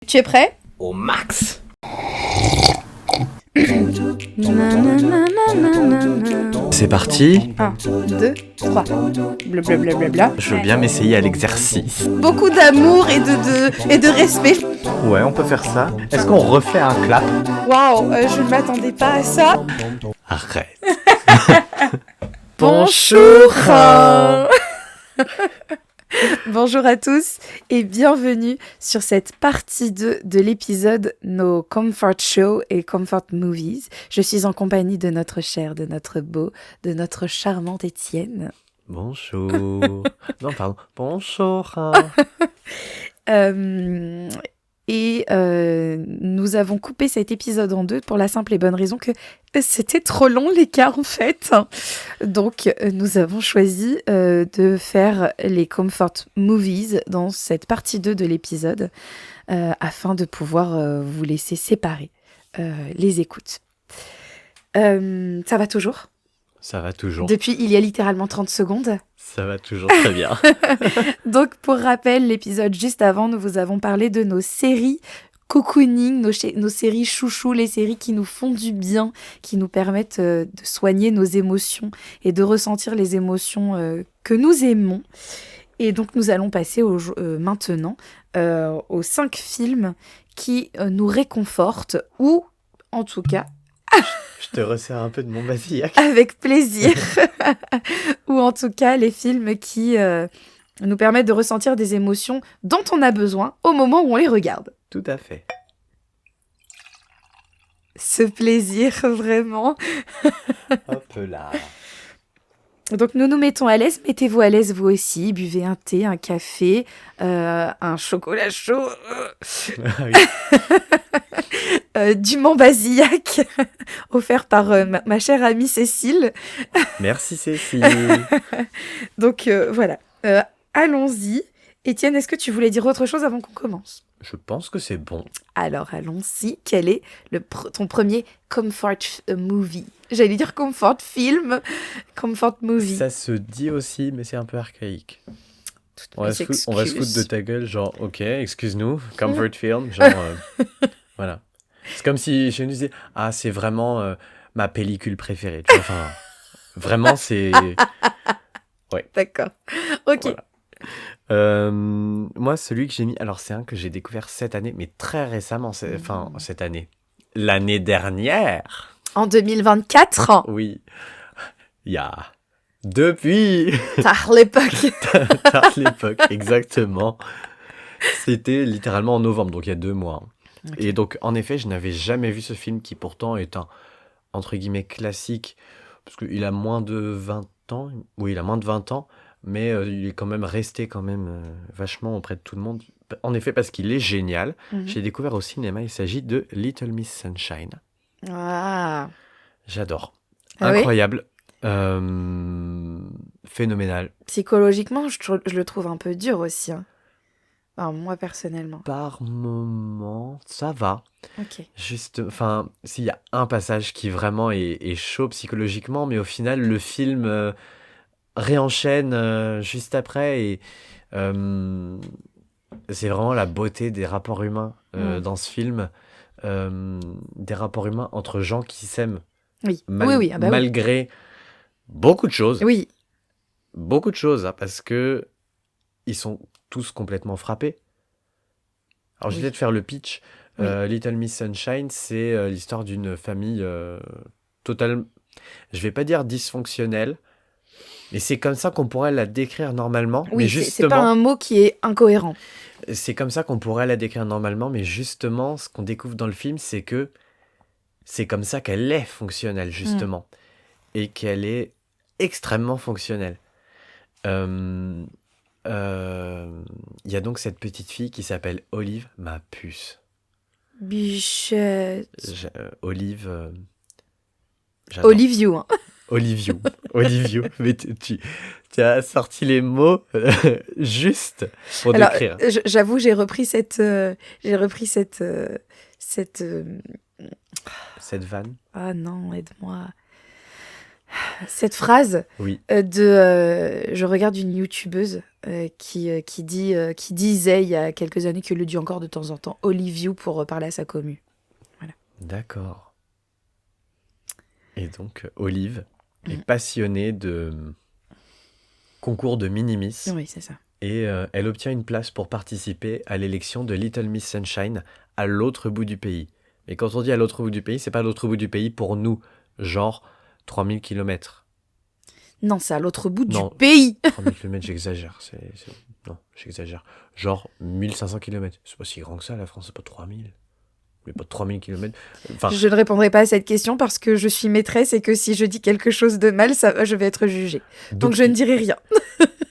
Tu es prêt? Au max. C'est parti. 1, 2, 3. Blablabla. Je veux bien m'essayer à l'exercice. Beaucoup d'amour et de respect. Ouais, on peut faire ça. Est-ce qu'on refait un clap? Waouh, je ne m'attendais pas à ça. Arrête. Bonjour. Bonjour à tous et bienvenue sur cette partie 2 de l'épisode Nos Comfort Show et Comfort Movies. Je suis en compagnie de notre cher, de notre beau, de notre charmante Étienne. Bonjour. Non, pardon. Bonjour. Nous avons coupé cet épisode en deux pour la simple et bonne raison que c'était trop long l'écart en fait. Donc nous avons choisi de faire les Comfort Movies dans cette partie 2 de l'épisode afin de pouvoir vous laisser séparer les écoutes. Ça va toujours ? Ça va toujours. Depuis il y a littéralement 30 secondes. Ça va toujours très bien. Donc, pour rappel, l'épisode juste avant, nous vous avons parlé de nos séries cocooning, nos séries chouchous, les séries qui nous font du bien, qui nous permettent de soigner nos émotions et de ressentir les émotions que nous aimons. Et donc, nous allons passer maintenant aux 5 films qui nous réconfortent ou, en tout cas, Je te resserre un peu de mon basillac. avec plaisir. Ou en tout cas, les films qui nous permettent de ressentir des émotions dont on a besoin au moment où on les regarde. Tout à fait. Ce plaisir, vraiment. Hop là. Donc nous nous mettons à l'aise, mettez-vous à l'aise vous aussi, buvez un thé, un café, un chocolat chaud, du Mont Basillac, offert par ma chère amie Cécile. Merci Cécile. Donc voilà, allons-y. Étienne, est-ce que tu voulais dire autre chose avant qu'on commence ? Je pense que c'est bon. Alors allons-y, quel est ton premier comfort movie ? J'allais dire comfort film, comfort movie. Ça se dit aussi, mais c'est un peu archaïque. Toutes On va mes se foutre excuses. de ta gueule, genre, ok, excuse-nous, comfort film, genre, voilà. C'est comme si je nous disais, ah, c'est vraiment ma pellicule préférée, tu vois, enfin, vraiment, c'est... D'accord, ok. Voilà. Moi, celui que j'ai mis, alors c'est un que j'ai découvert cette année, mais très récemment, enfin, cette année, l'année dernière. En 2024, Oui, il y a... Depuis tard l'époque. tard l'époque, exactement. C'était littéralement en novembre, donc il y a 2 mois. Okay. Et donc, en effet, je n'avais jamais vu ce film qui pourtant est un, entre guillemets, classique, parce qu'il a moins de 20 ans. Oui, il a moins de 20 ans, mais il est quand même resté quand même vachement auprès de tout le monde. En effet, parce qu'il est génial. Mhm. J'ai découvert au cinéma, il s'agit de Little Miss Sunshine. Ah. J'adore. Ah oui ? Incroyable. Phénoménal. Psychologiquement, je le trouve un peu dur aussi. Hein. Enfin, moi, personnellement. Par moment, ça va. Ok. Juste, enfin, s'il y a un passage qui vraiment est chaud psychologiquement, mais au final, le film réenchaîne juste après et c'est vraiment la beauté des rapports humains dans ce film, des rapports humains entre gens qui s'aiment Oui. Oui. Ah bah oui. malgré beaucoup de choses, Oui. hein, parce que ils sont tous complètement frappés. Alors, je vais Oui. peut-être faire le pitch. Oui. Little Miss Sunshine, c'est l'histoire d'une famille totale, je vais pas dire dysfonctionnelle, mais c'est comme ça qu'on pourrait la décrire normalement. Oui, mais c'est justement, pas un mot qui est incohérent. c'est comme ça qu'on pourrait la décrire normalement, mais justement, ce qu'on découvre dans le film, c'est que c'est comme ça qu'elle est fonctionnelle, justement, et qu'elle est extrêmement fonctionnelle. Il y a donc cette petite fille qui s'appelle Olive, ma puce. Bichette. Olive... j'adore. Olivio. Hein. Olivio. Mais tu as sorti les mots juste pour Alors, décrire. j'avoue, j'ai repris cette Cette vanne. Ah non, aide-moi. Cette phrase Oui. je regarde une youtubeuse qui disait il y a quelques années, qu'il le dit encore de temps en temps, Olive You pour parler à sa commu. Voilà. D'accord. Et donc, Olive est passionnée de concours de mini-miss. Oui, c'est ça. Et elle obtient une place pour participer à l'élection de Little Miss Sunshine à l'autre bout du pays. Et quand on dit à l'autre bout du pays, c'est pas l'autre bout du pays pour nous, genre 3000 km. Non, c'est à l'autre bout Non. du pays. 3000 km, j'exagère. Non, j'exagère. Genre 1500 km. C'est pas si grand que ça, la France, c'est pas 3000. Mais pas 3000 km. Enfin, Je ne répondrai pas à cette question parce que je suis maîtresse et que si je dis quelque chose de mal, je vais être jugée. Donc je ne dirai rien.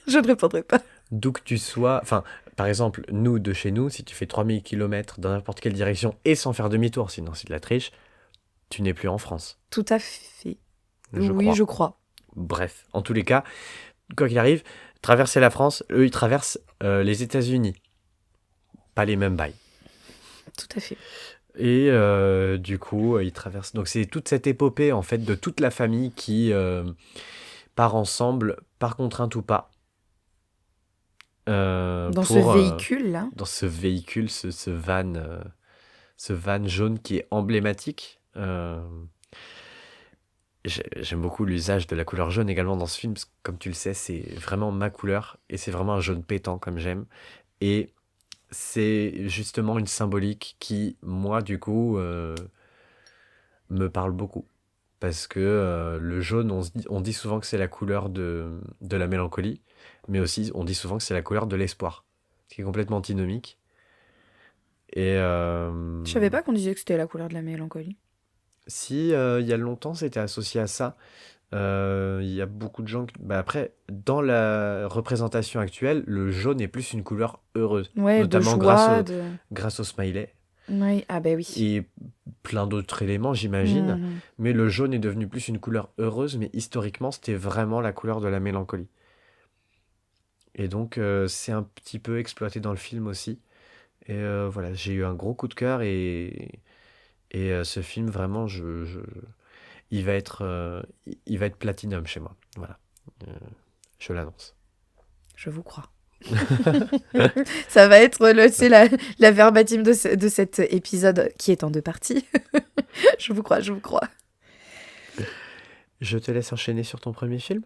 Je ne répondrai pas. D'où que tu sois, enfin, par exemple, nous, de chez nous, si tu fais 3000 km dans n'importe quelle direction et sans faire demi-tour, sinon c'est de la triche, tu n'es plus en France. Tout à fait. Je je crois. Bref, en tous les cas, quoi qu'il arrive, traverser la France, eux, ils traversent les États-Unis. Pas les mêmes bails. Tout à fait. Et du coup, ils traversent. Donc c'est toute cette épopée, en fait, de toute la famille qui part ensemble, par contrainte ou pas. Dans ce véhicule-là. Dans ce véhicule, ce van jaune qui est emblématique. J'aime beaucoup l'usage de la couleur jaune également dans ce film, parce que, comme tu le sais, c'est vraiment ma couleur, et c'est vraiment un jaune pétant comme j'aime. Et c'est justement une symbolique qui, moi, du coup, me parle beaucoup. Parce que le jaune, on dit souvent que c'est la couleur de la mélancolie, mais aussi on dit souvent que c'est la couleur de l'espoir, ce qui est complètement antinomique. Et Je savais pas qu'on disait que c'était la couleur de la mélancolie. si il y a longtemps c'était associé à ça, il y a beaucoup de gens après, dans la représentation actuelle, le jaune est plus une couleur heureuse, Ouais, notamment de joie, grâce au smiley. Oui, ah bah oui. Et plein d'autres éléments, j'imagine. Mais le jaune est devenu plus une couleur heureuse, mais historiquement, c'était vraiment la couleur de la mélancolie. Et donc, c'est un petit peu exploité dans le film aussi. Et voilà, j'ai eu un gros coup de cœur, et ce film, vraiment, il va être platinum chez moi. Voilà, je l'annonce. Je vous crois. Ça va être la verbatim de cet épisode qui est en 2 parties. Je vous crois. Je te laisse enchaîner sur ton premier film.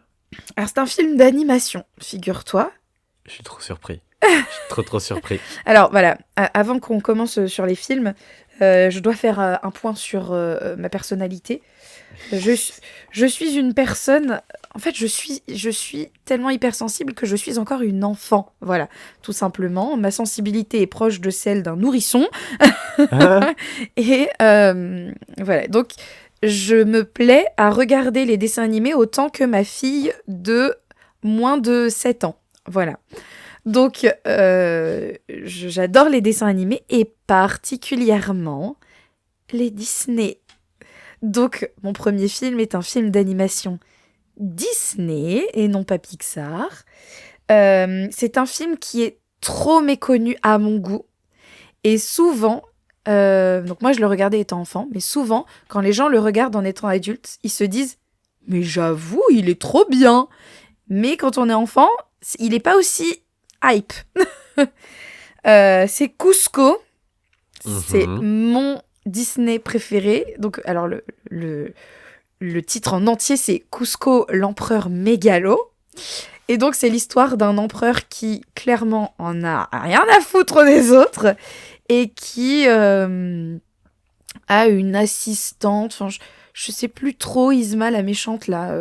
Alors c'est un film d'animation, figure-toi. Je suis trop surpris. Je suis trop surpris. Alors voilà, avant qu'on commence sur les films, je dois faire un point sur ma personnalité. Je suis une personne... En fait, je suis tellement hypersensible que je suis encore une enfant. Voilà, tout simplement. Ma sensibilité est proche de celle d'un nourrisson. Et voilà, donc je me plais à regarder les dessins animés autant que ma fille de moins de 7 ans. Voilà. Donc, j'adore les dessins animés et particulièrement les Disney. Donc, mon premier film est un film d'animation Disney et non pas Pixar. C'est un film qui est trop méconnu à mon goût. Et souvent, donc moi je le regardais étant enfant, mais souvent, quand les gens le regardent en étant adultes, ils se disent « Mais j'avoue, il est trop bien !» Mais quand on est enfant, il n'est pas aussi hype. C'est Kuzco. C'est mon Disney préféré. Donc, alors, le titre en entier, c'est Kuzco, l'empereur mégalo. Et donc, c'est l'histoire d'un empereur qui, clairement, en a rien à foutre des autres et qui a une assistante. Enfin, je sais plus trop, Yzma, la méchante, là.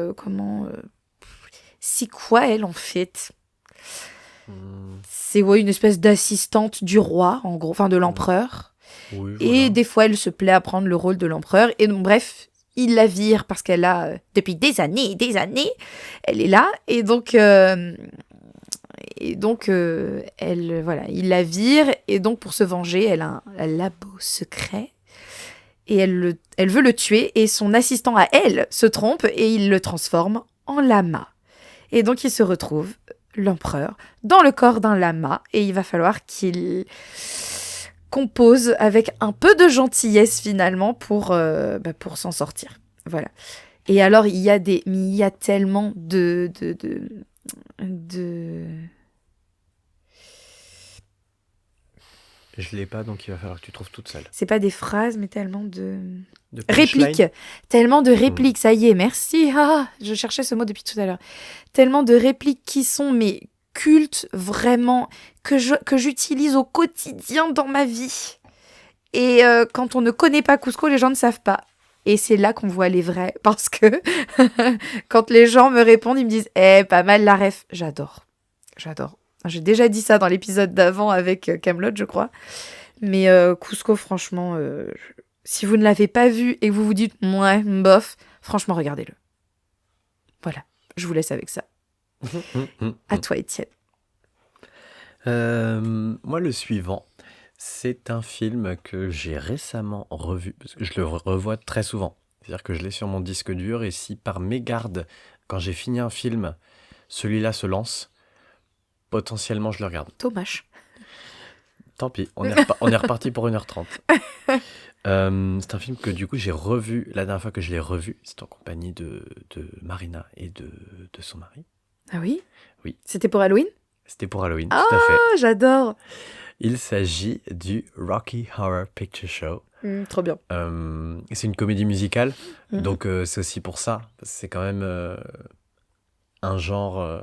C'est quoi, elle, en fait ? C'est une espèce d'assistante du roi, en gros, enfin de l'empereur. Oui, et voilà. des fois, elle se plaît à prendre le rôle de l'empereur. Et donc, bref, il la vire parce qu'elle a, depuis des années, elle est là. Et donc, elle, voilà, il la vire. Et donc, pour se venger, elle a un labo secret. Et elle veut le tuer. Et son assistant à elle se trompe et il le transforme en lama. Et donc, il se retrouve, l'empereur, dans le corps d'un lama. Et il va falloir qu'il compose avec un peu de gentillesse, finalement, pour s'en sortir. Voilà. Et alors, il y a tellement de Je l'ai pas, donc il va falloir que tu trouves toute seule. C'est pas des phrases, mais tellement de De punchline. répliques. Tellement de répliques, ça y est, merci. Ah, je cherchais ce mot depuis tout à l'heure. Tellement de répliques qui sont, mais cultes, vraiment, que j'utilise au quotidien dans ma vie. Et quand on ne connaît pas Cusco, les gens ne savent pas. Et c'est là qu'on voit les vrais. Parce que quand les gens me répondent, ils me disent « Eh, pas mal la ref ». J'adore. J'adore. J'ai déjà dit ça dans l'épisode d'avant avec Kaamelott, je crois. Mais Cusco, franchement, si vous ne l'avez pas vu et que vous vous dites « Ouais, bof », franchement, regardez-le. Voilà. Je vous laisse avec ça. À toi, Étienne. Moi, le suivant, c'est un film que j'ai récemment revu, parce que je le revois très souvent. C'est-à-dire que je l'ai sur mon disque dur, et si par mégarde, quand j'ai fini un film, celui-là se lance, potentiellement je le regarde. Dommage. Tant pis, on est reparti pour 1h30. C'est un film que du coup j'ai revu, la dernière fois que je l'ai revu, c'est en compagnie de Marina et de son mari. Ah oui ? Oui. C'était pour Halloween ? C'était pour Halloween, Ah, tout à fait. j'adore. Il s'agit du Rocky Horror Picture Show. Trop bien. C'est une comédie musicale, Mhm. donc c'est aussi pour ça. C'est quand même un genre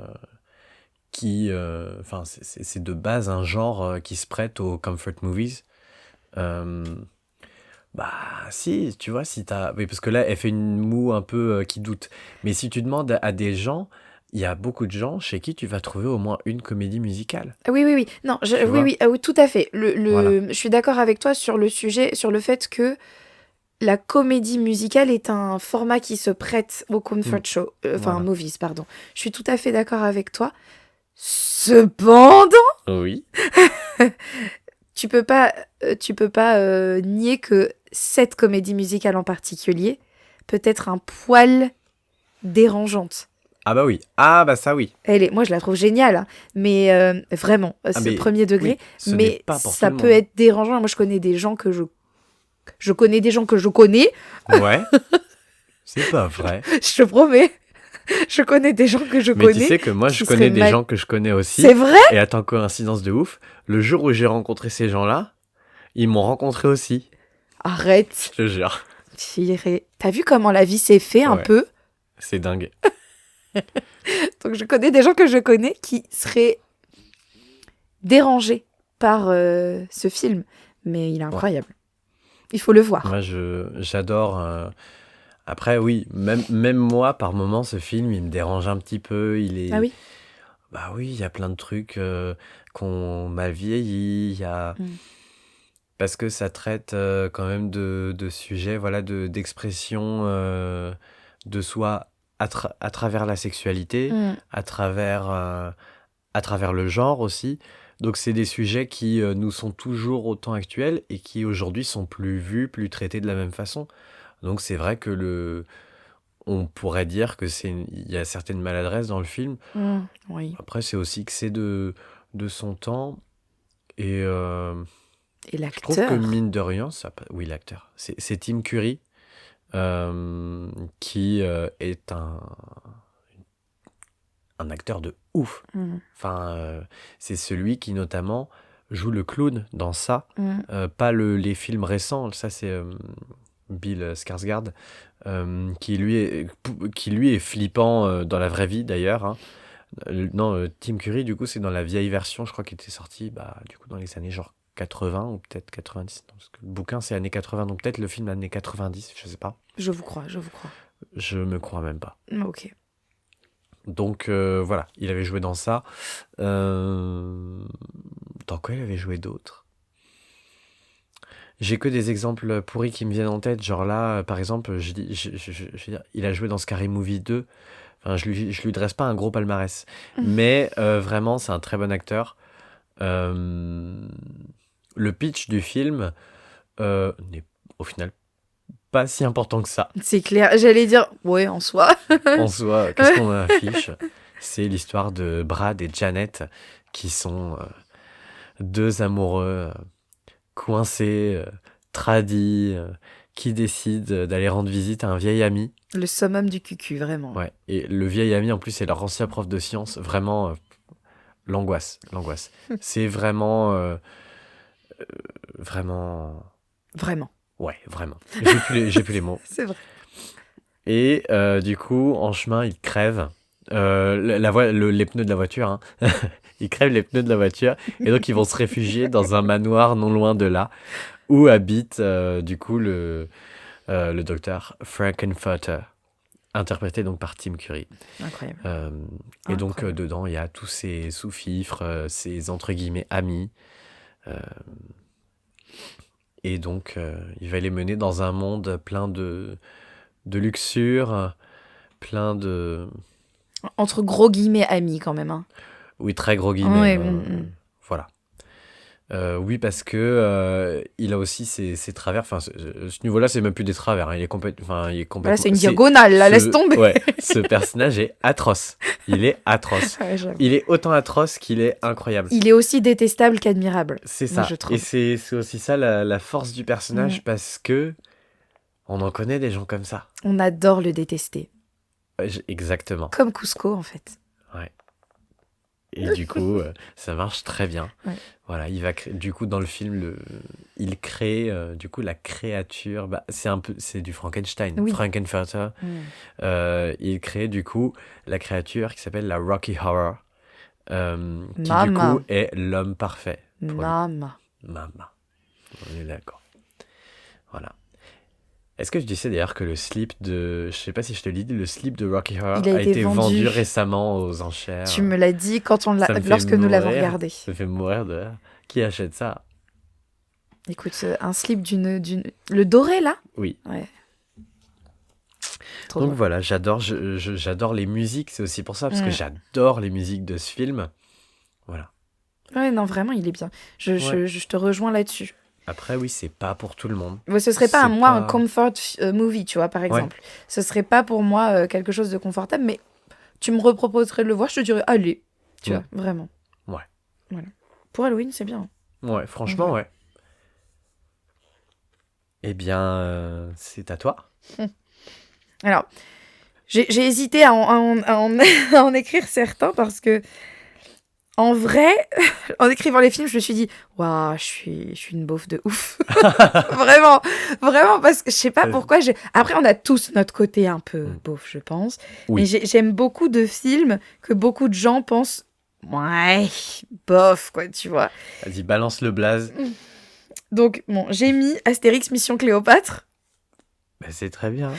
qui... Enfin, c'est de base un genre qui se prête aux comfort movies. Bah si, tu vois, si t'as... Oui, parce que là, elle fait une moue un peu qui doute. Mais si tu demandes à des gens, il y a beaucoup de gens chez qui tu vas trouver au moins une comédie musicale. Oui, oui, oui. Non, Tu oui, vois. oui, oui, tout à fait. Voilà. Je suis d'accord avec toi sur le sujet, sur le fait que la comédie musicale est un format qui se prête au comfort show, enfin Voilà. movies, pardon. Je suis tout à fait d'accord avec toi. Cependant, Oui. tu peux pas nier que cette comédie musicale en particulier peut être un poil dérangeante. Ah bah oui. Ah bah ça oui. Moi, je la trouve géniale, hein. Mais vraiment, c'est mais premier degré. oui, ce n'est Mais pas pour ça tout le peut monde. être dérangeant. Moi, je connais des gens que je connais des gens que je connais. Ouais. C'est pas vrai. Je te promets. Je connais des gens que je Mais tu connais. sais que moi, je qui connais seraient des mal- gens que je connais aussi. C'est vrai? Et attends, coïncidence de ouf, le jour où j'ai rencontré ces gens-là, ils m'ont rencontré aussi. Arrête. Je te jure. Tiré. T'as vu comment la vie s'est fait un Ouais. peu? C'est dingue. Donc, je connais des gens que je connais qui seraient dérangés par ce film. Mais il est incroyable. Il faut le voir. Moi, j'adore. Après, oui, même moi, par moments, ce film, il me dérange un petit peu. Il est... Ah oui? Bah oui, il y a plein de trucs qu'on mal vieilli. Il y a... Mm. Parce que ça traite quand même de sujets, voilà, d'expression de soi à travers la sexualité, Mm. à travers le genre aussi. Donc c'est des sujets qui nous sont toujours autant actuels et qui aujourd'hui sont plus vus, plus traités de la même façon. Donc c'est vrai que on pourrait dire que il y a certaines maladresses dans le film. Mm. Oui. Après c'est aussi que c'est de son temps et Et je trouve que l'acteur. mine de rien, oui, l'acteur, c'est Tim Curry qui est un acteur de ouf. Mm. Enfin, c'est celui qui notamment joue le clown dans ça, Mm. pas les films récents. Ça c'est Bill Skarsgård, qui lui est flippant dans la vraie vie d'ailleurs. Hein. Non, Tim Curry du coup c'est dans la vieille version, je crois qu'il était sorti du coup dans les années genre 80 ou peut-être 90. Parce que le bouquin c'est années 80, donc peut-être le film années 90, je sais pas. Je vous crois, je vous crois. Je me crois même pas. Ok. Donc voilà, il avait joué dans ça. Dans quoi il avait joué d'autre? J'ai que des exemples pourris qui me viennent en tête. Genre là, par exemple, je veux dire, il a joué dans Scary Movie 2. Enfin, je lui dresse pas un gros palmarès. Mais vraiment, c'est un très bon acteur. Le pitch du film n'est au final pas si important que ça. C'est clair. J'allais dire, ouais, en soi. En soi, qu'est-ce qu'on affiche? C'est l'histoire de Brad et Janet, qui sont deux amoureux coincés, tradis, qui décident d'aller rendre visite à un vieil ami. Le summum du cucu, vraiment. Ouais. Et le vieil ami, en plus, c'est leur ancien prof de sciences. Vraiment, l'angoisse. C'est vraiment Vraiment... Vraiment. Ouais, vraiment. J'ai plus les mots. C'est vrai. Et du coup, en chemin, il crève. Les pneus de la voiture, hein. Ils crèvent les pneus de la voiture. Et donc, ils vont se réfugier dans un manoir non loin de là, où habite du coup le docteur Frankenfurter, interprété donc par Tim Curry. Incroyable. Et donc, Incroyable. dedans, il y a tous ces sous-fifres, ces entre guillemets amis. Euh, et donc, il va les mener dans un monde plein de luxure, plein de... Entre gros guillemets amis quand même. Hein. Oui, très gros guillemets. Ouais, Voilà. Oui, parce que il a aussi ses travers. Enfin, ce niveau-là, c'est même plus des travers. Hein. Il est complètement. Voilà, c'est une diagonale, là, laisse tomber. Ouais, ce personnage est atroce. Il est atroce. Ouais, j'avoue. Il est autant atroce qu'il est incroyable. Il est aussi détestable qu'admirable. C'est moi, ça. je trouve. Et c'est aussi ça la force du personnage, parce que on en connaît des gens comme ça. On adore le détester. Exactement. Comme Cusco, en fait. Ouais. Et du coup, ça marche très bien. Ouais. Voilà, du coup, dans le film, il crée du coup la créature. Bah, c'est du Frankenstein, Oui. Frankenfurter. Il crée du coup la créature qui s'appelle la Rocky Horror, qui du coup est l'homme parfait. Mama. On est d'accord. Voilà. Est-ce que tu sais d'ailleurs que le slip je sais pas si je te l'ai dit, le slip de Rocky Horror a été vendu récemment aux enchères. Tu me l'as dit lorsque nous l'avons regardé. Ça me fait mourir de rire. Qui achète ça? Écoute, un slip le doré là? Oui. Ouais. Trop Donc voilà, j'adore les musiques, c'est aussi pour ça, parce que j'adore les musiques de ce film. Voilà. Ouais, non, vraiment, il est bien. Je te rejoins là-dessus. Après, oui, c'est pas pour tout le monde. Ouais, ce serait pas un comfort movie, tu vois, par exemple. Ouais. Ce serait pas pour moi quelque chose de confortable, mais tu me reproposerais de le voir, je te dirais, allez, tu vois, vraiment. Ouais. Voilà. Pour Halloween, c'est bien. Ouais, franchement, ouais. Eh bien, c'est à toi. Alors, j'ai hésité à en écrire certains parce que, en vrai, en écrivant les films, je me suis dit, waouh, je suis une beauf de ouf. Vraiment, parce que je sais pas pourquoi. Après, on a tous notre côté un peu beauf, je pense. Oui. Mais j'aime beaucoup de films que beaucoup de gens pensent, ouais, bof, quoi, tu vois. Vas-y, balance le blaze. Donc, bon, j'ai mis Astérix Mission Cléopâtre. Bah, c'est très bien.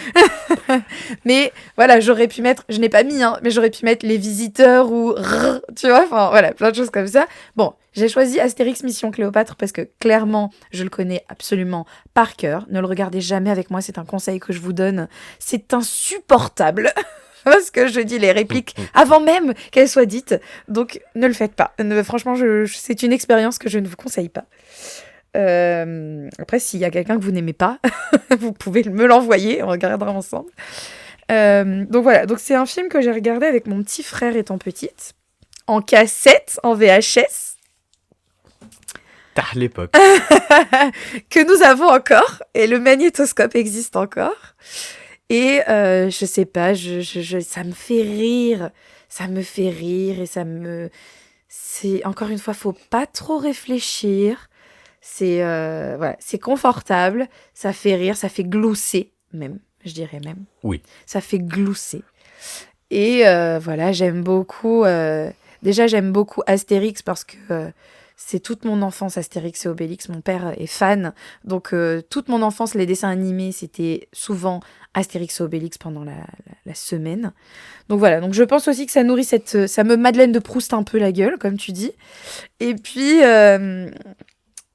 Mais voilà, j'aurais pu mettre, je n'ai pas mis, hein, mais j'aurais pu mettre Les Visiteurs ou tu vois, enfin voilà, plein de choses comme ça. Bon, j'ai choisi Astérix Mission Cléopâtre parce que clairement, je le connais absolument par cœur. Ne le regardez jamais avec moi, c'est un conseil que je vous donne. C'est insupportable. Parce que je dis les répliques avant même qu'elles soient dites. Donc, ne le faites pas. Franchement, c'est une expérience que je ne vous conseille pas. Après, s'il y a quelqu'un que vous n'aimez pas, vous pouvez me l'envoyer, on regardera ensemble. Donc voilà, donc c'est un film que j'ai regardé avec mon petit frère étant petite, en cassette, en VHS. Tard l'époque. Que nous avons encore, et le magnétoscope existe encore. Et je sais pas, ça me fait rire, et c'est encore une fois, faut pas trop réfléchir. C'est voilà, c'est confortable, ça fait rire, ça fait glousser même, je dirais même. Oui. Ça fait glousser. Et voilà, j'aime beaucoup. Déjà, j'aime beaucoup Astérix parce que c'est toute mon enfance, Astérix et Obélix. Mon père est fan, donc toute mon enfance, les dessins animés, c'était souvent Astérix et Obélix pendant la semaine. Donc voilà, donc je pense aussi que ça nourrit ça me Madeleine de Proust un peu la gueule, comme tu dis.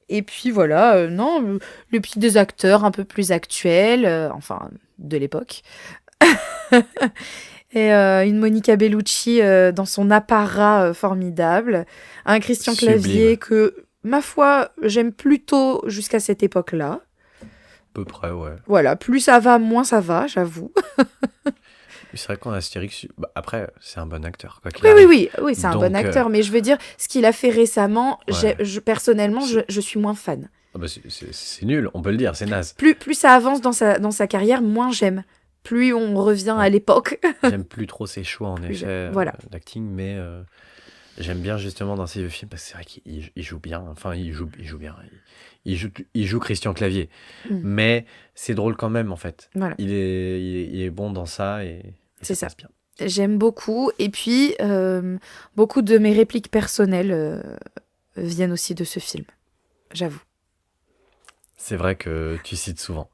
Et puis voilà, non, le petit des acteurs un peu plus actuels, enfin, de l'époque. Et une Monica Bellucci dans son apparat formidable. Un Christian Clavier que, ma foi, j'aime plutôt jusqu'à cette époque-là. À peu près, ouais. Voilà, plus ça va, moins ça va, j'avoue. C'est vrai qu'en Astérix, après, c'est un bon acteur. Quoi oui, c'est un bon acteur. Mais je veux dire, ce qu'il a fait récemment, personnellement, je suis moins fan. Ah bah c'est nul, on peut le dire, c'est naze. Plus ça avance dans sa carrière, moins j'aime. Plus on revient à l'époque. J'aime plus trop ses choix, en effet, d'acting, mais J'aime bien justement dans ces vieux films parce que c'est vrai qu'il joue bien. Enfin, il joue bien. Il joue Christian Clavier. Mm. Mais c'est drôle quand même, en fait. Voilà, Il est bon dans ça et c'est ça ça. passe bien. J'aime beaucoup. Et puis, beaucoup de mes répliques personnelles viennent aussi de ce film, j'avoue. C'est vrai que tu cites souvent.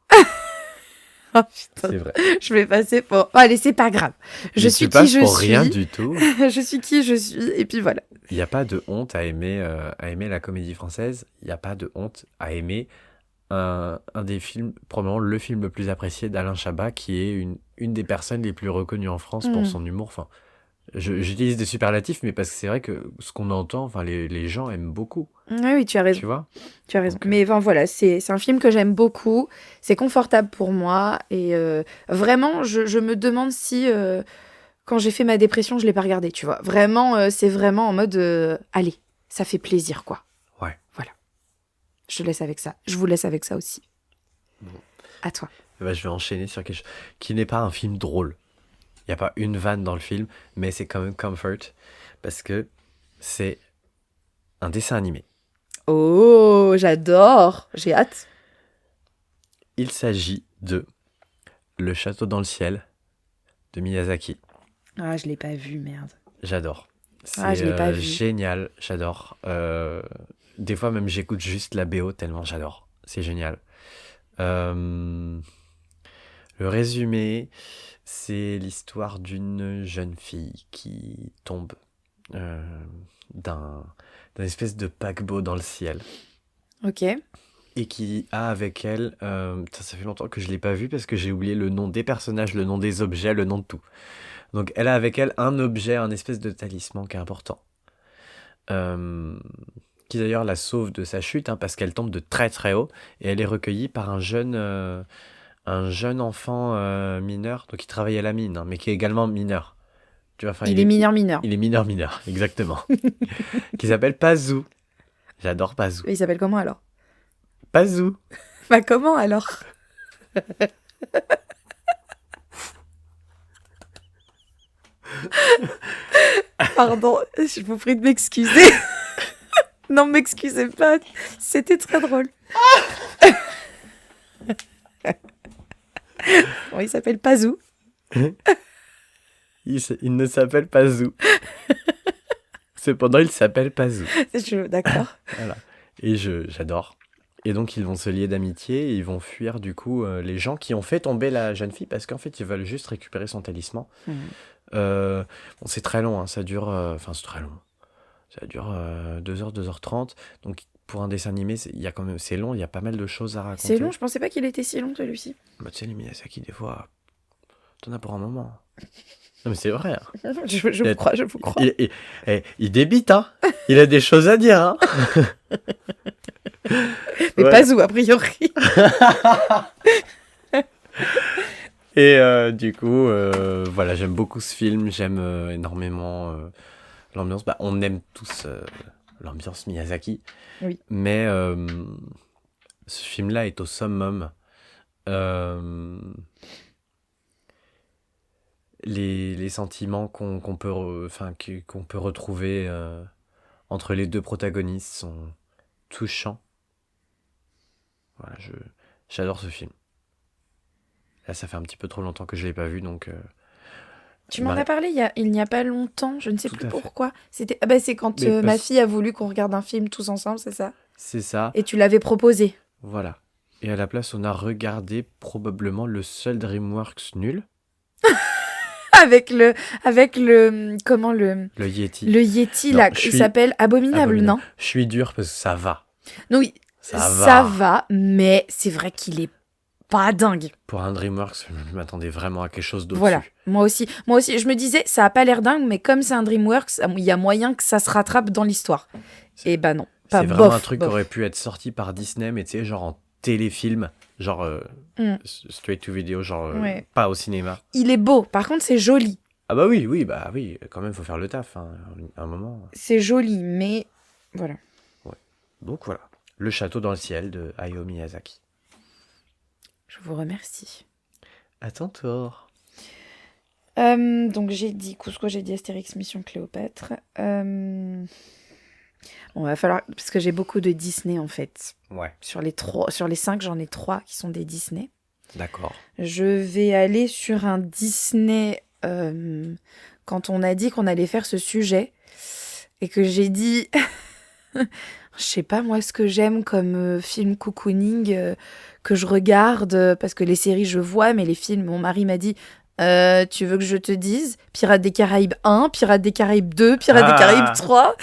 Oh putain, C'est vrai. je vais passer pour... Oh, allez, c'est pas grave. Je Mais suis tu qui passes je pour suis. rien du tout. Je suis qui je suis. Et puis voilà. Il n'y a pas de honte à aimer la comédie française. Il n'y a pas de honte à aimer un des films, probablement le film le plus apprécié d'Alain Chabat, qui est une des personnes les plus reconnues en France pour Mm. son humour. Enfin, j'utilise des superlatifs, mais parce que c'est vrai que ce qu'on entend, enfin, les gens aiment beaucoup. Oui, oui, tu as raison. Tu vois? Tu as raison. Donc, Mais enfin, voilà, c'est un film que j'aime beaucoup. C'est confortable pour moi. Et vraiment, je me demande si, quand j'ai fait ma dépression, je l'ai pas regardé, tu vois. Vraiment, c'est vraiment en mode, allez, ça fait plaisir, quoi. ouais. Voilà. Je te laisse avec ça. Je vous laisse avec ça aussi. Bon. À toi. Eh ben, je vais enchaîner sur quelque chose qui n'est pas un film drôle. Il n'y a pas une vanne dans le film, mais c'est quand même comfort parce que c'est un dessin animé. Oh, j'adore. J'ai hâte. Il s'agit de Le Château dans le ciel de Miyazaki. Ah, je l'ai pas vu, merde. J'adore. Ah, je C'est l'ai pas vu. génial, j'adore. Des fois même j'écoute juste la BO tellement j'adore. C'est génial. Euh, le résumé, c'est l'histoire d'une jeune fille qui tombe euh, d'un espèce de paquebot dans le ciel Ok. et qui a avec elle, ça fait longtemps que je l'ai pas vu parce que j'ai oublié le nom des personnages, le nom des objets, le nom de tout. Donc elle a avec elle un objet, un espèce de talisman qui est important. Euh, qui d'ailleurs la sauve de sa chute hein, parce qu'elle tombe de très très haut et elle est recueillie par un jeune enfant mineur, donc il travaille à la mine, hein, mais qui est également mineur. Tu vois, enfin, Il est mineur. il est mineur, exactement. Qui s'appelle Pazou. J'adore Pazou. Il s'appelle comment alors? Pazou. Bah comment alors? Pardon, je vous prie de m'excuser. Non, m'excusez pas. C'était très drôle. Bon, il s'appelle Pazou. Il ne s'appelle Pazou. Cependant, il s'appelle Pazou. D'accord. Voilà. Et j'adore. Et donc, ils vont se lier d'amitié et ils vont fuir, du coup, les gens qui ont fait tomber la jeune fille parce qu'en fait, ils veulent juste récupérer son talisman. Mhm. Bon, c'est très long, hein, ça dure. Enfin, c'est très long. Ça dure 2h, 2h30. Donc, pour un dessin animé, il y a quand même, c'est long, il y a pas mal de choses à raconter. C'est long, je pensais pas qu'il était si long celui-ci. Bah, tu sais, les Miyazaki, des fois, t'en as pour un moment. Non, mais c'est vrai. Hein. Je vous crois, je vous crois. Il débite, hein. Il a des choses à dire, hein. Mais Ouais. Pazou, a priori. Et du coup, voilà, j'aime beaucoup ce film. J'aime énormément l'ambiance. Bah, on aime tous l'ambiance Miyazaki. Oui. Mais ce film-là est au summum. Euh, les sentiments qu'on peut, qu'on peut retrouver entre les deux protagonistes sont touchants. Voilà, j'adore ce film. Là, ça fait un petit peu trop longtemps que je l'ai pas vu, donc Tu m'en as parlé il n'y a pas longtemps, je ne sais Tout plus à fait. pourquoi. C'était ah bah, c'est quand Mais ma parce- fille a voulu qu'on regarde un film tous ensemble, c'est ça? c'est ça, Et tu l'avais proposé. voilà. Et à la place, on a regardé probablement le seul DreamWorks nul, Avec le comment le Yeti. le Yeti Non, là, je il suis s'appelle Abominable, Abominable. non? Je suis dur parce que ça va. Non, oui, Ça ça va. va, mais c'est vrai qu'il est pas dingue. Pour un DreamWorks, je m'attendais vraiment à quelque chose d'au-dessus. Voilà, moi aussi, je me disais, ça a pas l'air dingue, mais comme c'est un DreamWorks, il y a moyen que ça se rattrape dans l'histoire. Et bah non, pas C'est vraiment bof, un truc bof. qui aurait pu être sorti par Disney, mais tu sais, genre en téléfilm, genre Mm. straight to video, genre Ouais. pas au cinéma. Il est beau, par contre c'est joli. Ah bah oui, quand même, faut faire le taf, hein, à un moment. C'est joli, mais voilà. Donc voilà, Le Château dans le ciel de Hayao Miyazaki. Je vous remercie. À ton tour. Donc j'ai dit Cusco, j'ai dit Astérix Mission Cléopâtre. Bon, va falloir parce que j'ai beaucoup de Disney en fait. Ouais. Sur les 5, j'en ai 3 qui sont des Disney. D'accord. Je vais aller sur un Disney quand on a dit qu'on allait faire ce sujet et que j'ai dit je sais pas moi ce que j'aime comme film cocooning que je regarde parce que les séries je vois mais les films mon mari m'a dit tu veux que je te dise Pirates des Caraïbes 1, Pirates des Caraïbes 2, Pirates des Caraïbes 3.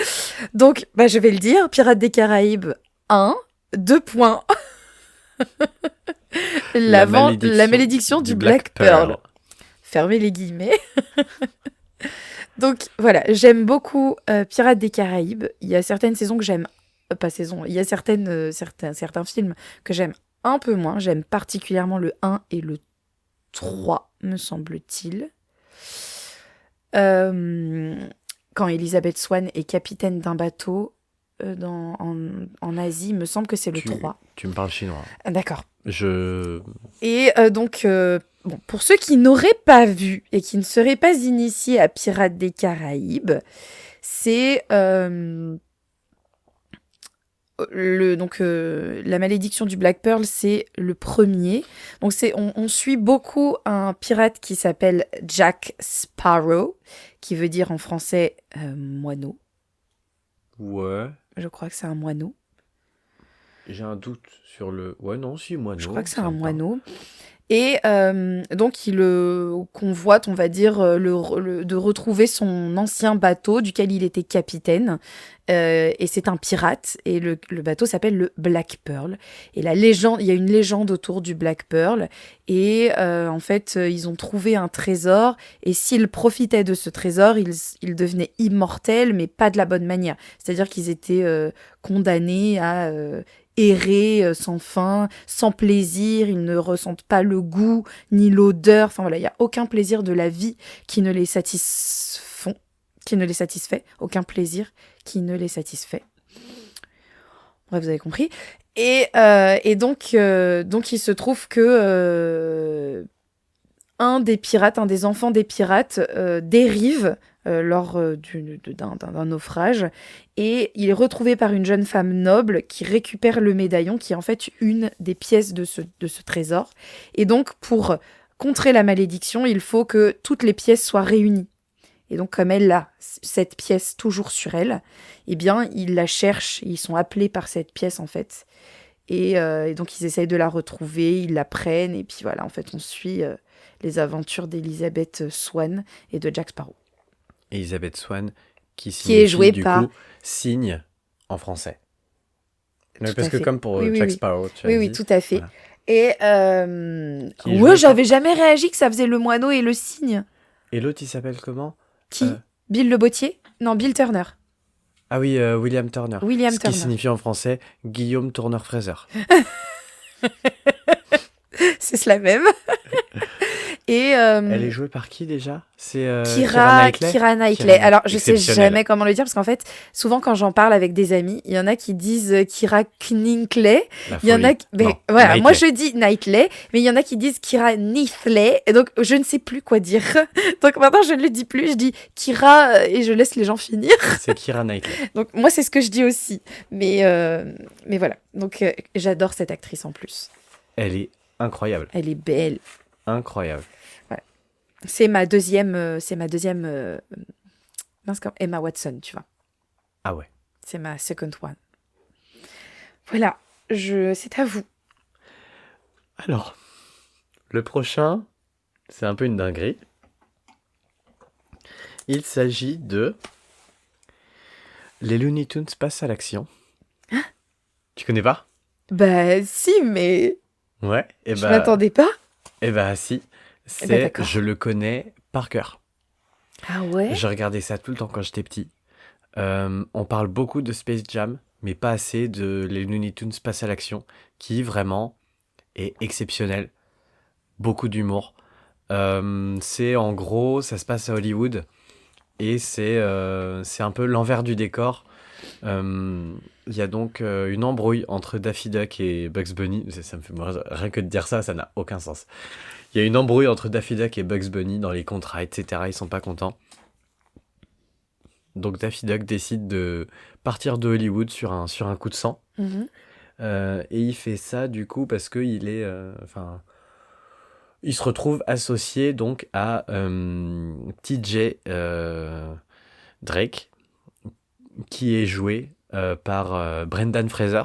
Donc bah je vais le dire, Pirates des Caraïbes 1, 2 points. La malédiction du Black Pearl. Fermez les guillemets. Donc voilà, j'aime beaucoup Pirates des Caraïbes. Il y a certaines saisons que j'aime, pas saisons, il y a certains films que j'aime un peu moins. J'aime particulièrement le 1 et le 3, me semble-t-il. Quand Elizabeth Swann est capitaine d'un bateau en Asie, il me semble que c'est le 3. Tu me parles chinois. D'accord. Et donc, bon, pour ceux qui n'auraient pas vu et qui ne seraient pas initiés à Pirates des Caraïbes, c'est la malédiction du Black Pearl, c'est le premier. Donc on suit beaucoup un pirate qui s'appelle Jack Sparrow, qui veut dire en français moineau. Ouais. Je crois que c'est un moineau. J'ai un doute sur le... Ouais, non, si, moineau. Je crois que c'est un moineau. Et donc, il convoite, on va dire, de retrouver son ancien bateau duquel il était capitaine. Et c'est un pirate. Et le bateau s'appelle le Black Pearl. Et il y a une légende autour du Black Pearl. Et en fait, ils ont trouvé un trésor. Et s'ils profitaient de ce trésor, ils devenaient immortels, mais pas de la bonne manière. C'est-à-dire qu'ils étaient condamnés à... errer sans fin, sans plaisir, ils ne ressentent pas le goût ni l'odeur, enfin voilà, il n'y a aucun plaisir de la vie qui ne les satisfait, aucun plaisir qui ne les satisfait. Bref, vous avez compris. Et donc il se trouve que un des enfants des pirates dérive lors d'un naufrage et il est retrouvé par une jeune femme noble qui récupère le médaillon qui est en fait une des pièces de ce trésor. Et donc pour contrer la malédiction, il faut que toutes les pièces soient réunies. Et donc comme elle a cette pièce toujours sur elle, eh bien ils la cherchent, ils sont appelés par cette pièce en fait. Et donc ils essayent de la retrouver, ils la prennent et puis voilà, en fait on suit les aventures d'Elizabeth Swann et de Jack Sparrow. Elizabeth Swann, qui est jouée par... coup, cygne en français. Tout parce que fait. comme pour Jack Sparrow, tu as Oui, dit, tout à fait. Voilà. Et j'avais jamais réagi que ça faisait le moineau et le cygne. Et l'autre, il s'appelle comment ? Qui Bill Le Bottier ? Non, Bill Turner. Ah oui, William Turner. Qui signifie en français Guillaume Turner-Fraser. C'est cela même. Et elle est jouée par qui déjà ? C'est Keira Knightley. Alors, je sais jamais comment le dire parce qu'en fait, souvent quand j'en parle avec des amis, il y en a qui disent Keira Knightley. Il y en a qui... voilà, moi je dis Knightley, mais il y en a qui disent Keira Knightley. Et donc, je ne sais plus quoi dire. Donc maintenant, je ne le dis plus. Je dis Keira et je laisse les gens finir. C'est Keira Knightley. Donc, moi, c'est ce que je dis aussi. Mais voilà. Donc, j'adore cette actrice en plus. Elle est incroyable. Elle est belle. Incroyable. Ouais. C'est ma deuxième Emma Watson, tu vois. Ah ouais. C'est ma second one. Voilà, c'est à vous. Alors, le prochain, c'est un peu une dinguerie. Il s'agit de Les Looney Tunes passent à l'action. Hein ? Tu connais pas ? Bah si, mais... Ouais. Je m'attendais pas. Eh bah si, je le connais par cœur. Ah ouais ? Je regardais ça tout le temps quand j'étais petit. On parle beaucoup de Space Jam, mais pas assez de Les Looney Tunes passent à l'action, qui vraiment est exceptionnel. Beaucoup d'humour. C'est en gros, ça se passe à Hollywood, et c'est un peu l'envers du décor Il y a donc une embrouille entre Daffy Duck et Bugs Bunny. Ça me fait marrer, rien que de dire ça, ça n'a aucun sens. Il y a une embrouille entre Daffy Duck et Bugs Bunny dans les contrats, etc. Ils sont pas contents. Donc Daffy Duck décide de partir de Hollywood sur un coup de sang. Mhm. Et il fait ça du coup parce que il se retrouve associé donc à TJ Drake, qui est joué par Brendan Fraser.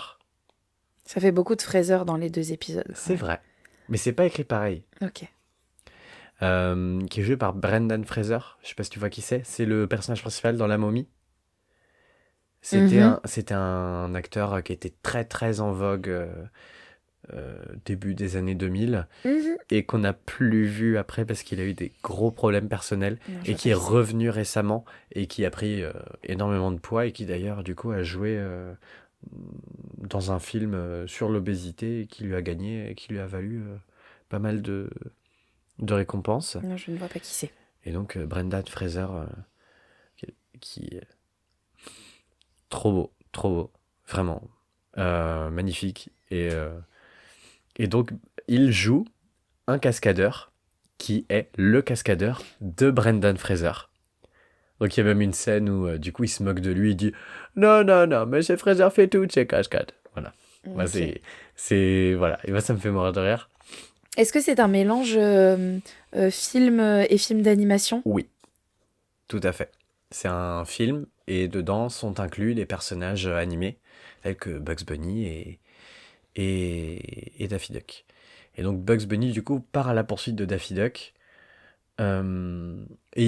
Ça fait beaucoup de Fraser dans les 2 épisodes. C'est vrai, mais c'est pas écrit pareil. Ok. Qui est joué par Brendan Fraser. Je sais pas si tu vois qui c'est. C'est le personnage principal dans La Momie. C'était un acteur qui était très très en vogue début des années 2000 Mhm. et qu'on n'a plus vu après parce qu'il a eu des gros problèmes personnels Non, je et vois qui pas est qui c'est. revenu récemment et qui a pris énormément de poids et qui d'ailleurs du coup a joué dans un film sur l'obésité et qui lui a gagné et qui lui a valu pas mal de récompenses. Non, je ne vois pas qui c'est. Et donc Brendan Fraser qui est trop beau, vraiment magnifique et donc il joue un cascadeur qui est le cascadeur de Brendan Fraser. Donc il y a même une scène où du coup il se moque de lui, il dit non, non, non, Monsieur Fraser fait toutes ses cascades. Voilà. Moi, Ok. voilà. Et moi ça me fait mourir de rire. Est-ce que c'est un mélange film et film d'animation? Oui, tout à fait. C'est un film et dedans sont inclus les personnages animés tels que Bugs Bunny et Daffy Duck. Et donc Bugs Bunny du coup part à la poursuite de Daffy Duck. Et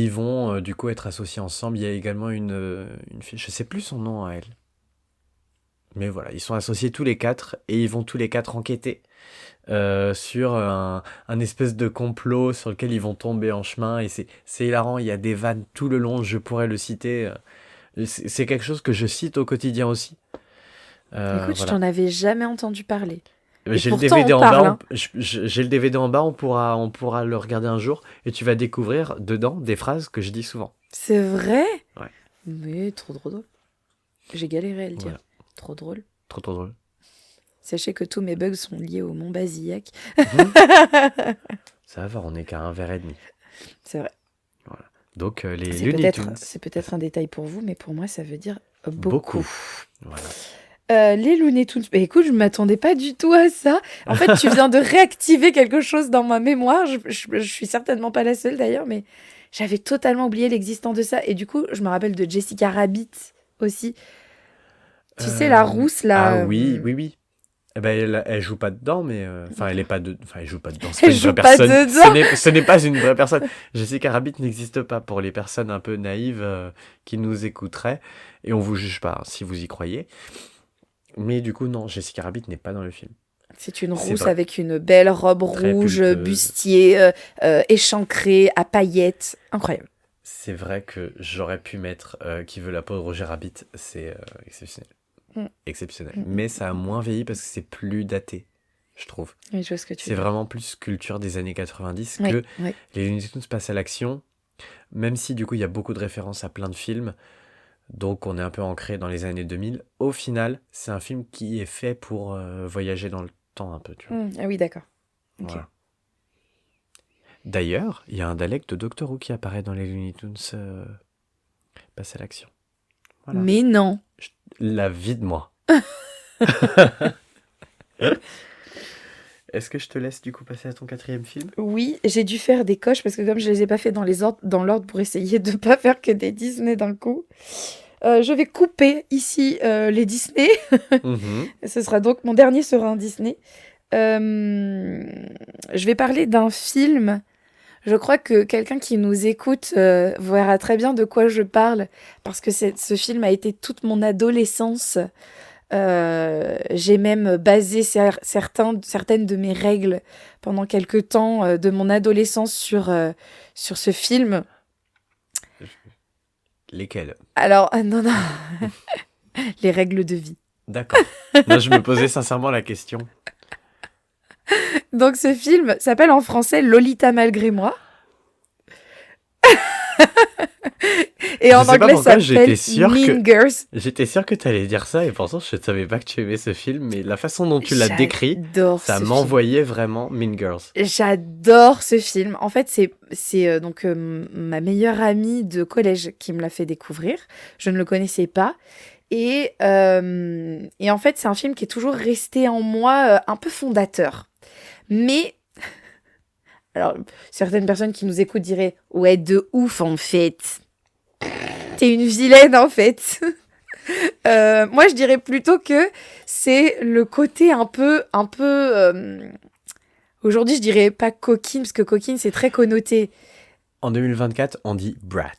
ils vont du coup être associés ensemble. Il y a également une fille, je sais plus son nom à elle. Mais voilà, ils sont associés tous les quatre et ils vont tous les quatre enquêter sur un espèce de complot sur lequel ils vont tomber en chemin. Et c'est hilarant, il y a des vannes tout le long, je pourrais le citer. C'est quelque chose que je cite au quotidien aussi. Écoute, je Voilà. t'en avais jamais entendu parler. Et J'ai le pourtant, DVD on en bas, parle, hein. j'ai le DVD en bas, on pourra le regarder un jour et tu vas découvrir dedans des phrases que je dis souvent. C'est vrai? Ouais. Mais trop drôle. J'ai galéré à le dire. Voilà. Trop drôle. Trop drôle. Sachez que tous mes bugs sont liés au Mont Basillac. Mhm. Ça va, on n'est qu'à 1 verre et demi. C'est vrai. Voilà. Donc les Looney Tunes. C'est peut-être un détail pour vous, mais pour moi, ça veut dire beaucoup. Beaucoup. Voilà. Les Looney Tunes. Bah, écoute, je ne m'attendais pas du tout à ça. En fait, tu viens de réactiver quelque chose dans ma mémoire. Je suis certainement pas la seule d'ailleurs, mais j'avais totalement oublié l'existence de ça. Et du coup, je me rappelle de Jessica Rabbit aussi. Tu sais, la rousse, là. Ah oui, oui, oui. Eh ben, elle joue pas dedans, mais enfin, elle joue pas dedans. C'est Elle pas une joue vraie pas personne. dedans. Ce n'est pas une vraie personne. Jessica Rabbit n'existe pas pour les personnes un peu naïves qui nous écouteraient. Et on vous juge pas hein, si vous y croyez. Mais du coup, non, Jessica Rabbit n'est pas dans le film. C'est une C'est rousse vrai. avec une belle robe Très rouge, pulpeuse. bustier, échancrée, à paillettes. Incroyable. C'est vrai que j'aurais pu mettre Qui veut la peau de Roger Rabbit. C'est exceptionnel. Mm. Exceptionnel. Mm. Mais ça a moins vieilli parce que c'est plus daté, je trouve. Oui, je vois ce que tu C'est veux dire. vraiment plus culture des années 90 Oui, que oui. les Looney Tunes passent à l'action. Même si du coup il y a beaucoup de références à plein de films. Donc on est un peu ancré dans les années 2000. Au final, c'est un film qui est fait pour voyager dans le temps un peu, tu vois. Ah oui, d'accord. Ok. Voilà. D'ailleurs, il y a un Dalek de Doctor Who qui apparaît dans les Looney Tunes passe à l'action. Voilà. Mais non. La vie de moi. Est-ce que je te laisse du coup passer à ton 4e film? Oui, j'ai dû faire des coches parce que comme je les ai pas fait dans l'ordre pour essayer de pas faire que des Disney d'un coup, je vais couper ici les Disney. Mhm. Ce sera donc mon dernier sera un Disney. Je vais parler d'un film. Je crois que quelqu'un qui nous écoute verra très bien de quoi je parle parce que ce film a été toute mon adolescence. J'ai même basé certaines de mes règles pendant quelque temps de mon adolescence sur ce film. Lesquels? Alors, non, non, les règles de vie. D'accord. Là, je me posais sincèrement la question. Donc, ce film s'appelle en français Lolita malgré moi. Et Je en sais pas anglais, ça pourquoi, s'appelle Mean Girls. j'étais sûr que tu allais dire ça et pourtant je ne savais pas que tu aimais ce film, mais la façon dont tu l'as décrit, J'adore ça ce film. m'envoyait vraiment Mean Girls. J'adore ce film. En fait, c'est donc ma meilleure amie de collège qui me l'a fait découvrir. Je ne le connaissais pas. Et en fait, c'est un film qui est toujours resté en moi un peu fondateur. Mais, alors, certaines personnes qui nous écoutent diraient « Ouais, de ouf, en fait. T'es une vilaine, en fait. » Moi, je dirais plutôt que c'est le côté un peu aujourd'hui, je dirais pas coquine, parce que coquine, c'est très connoté. En 2024, on dit brat.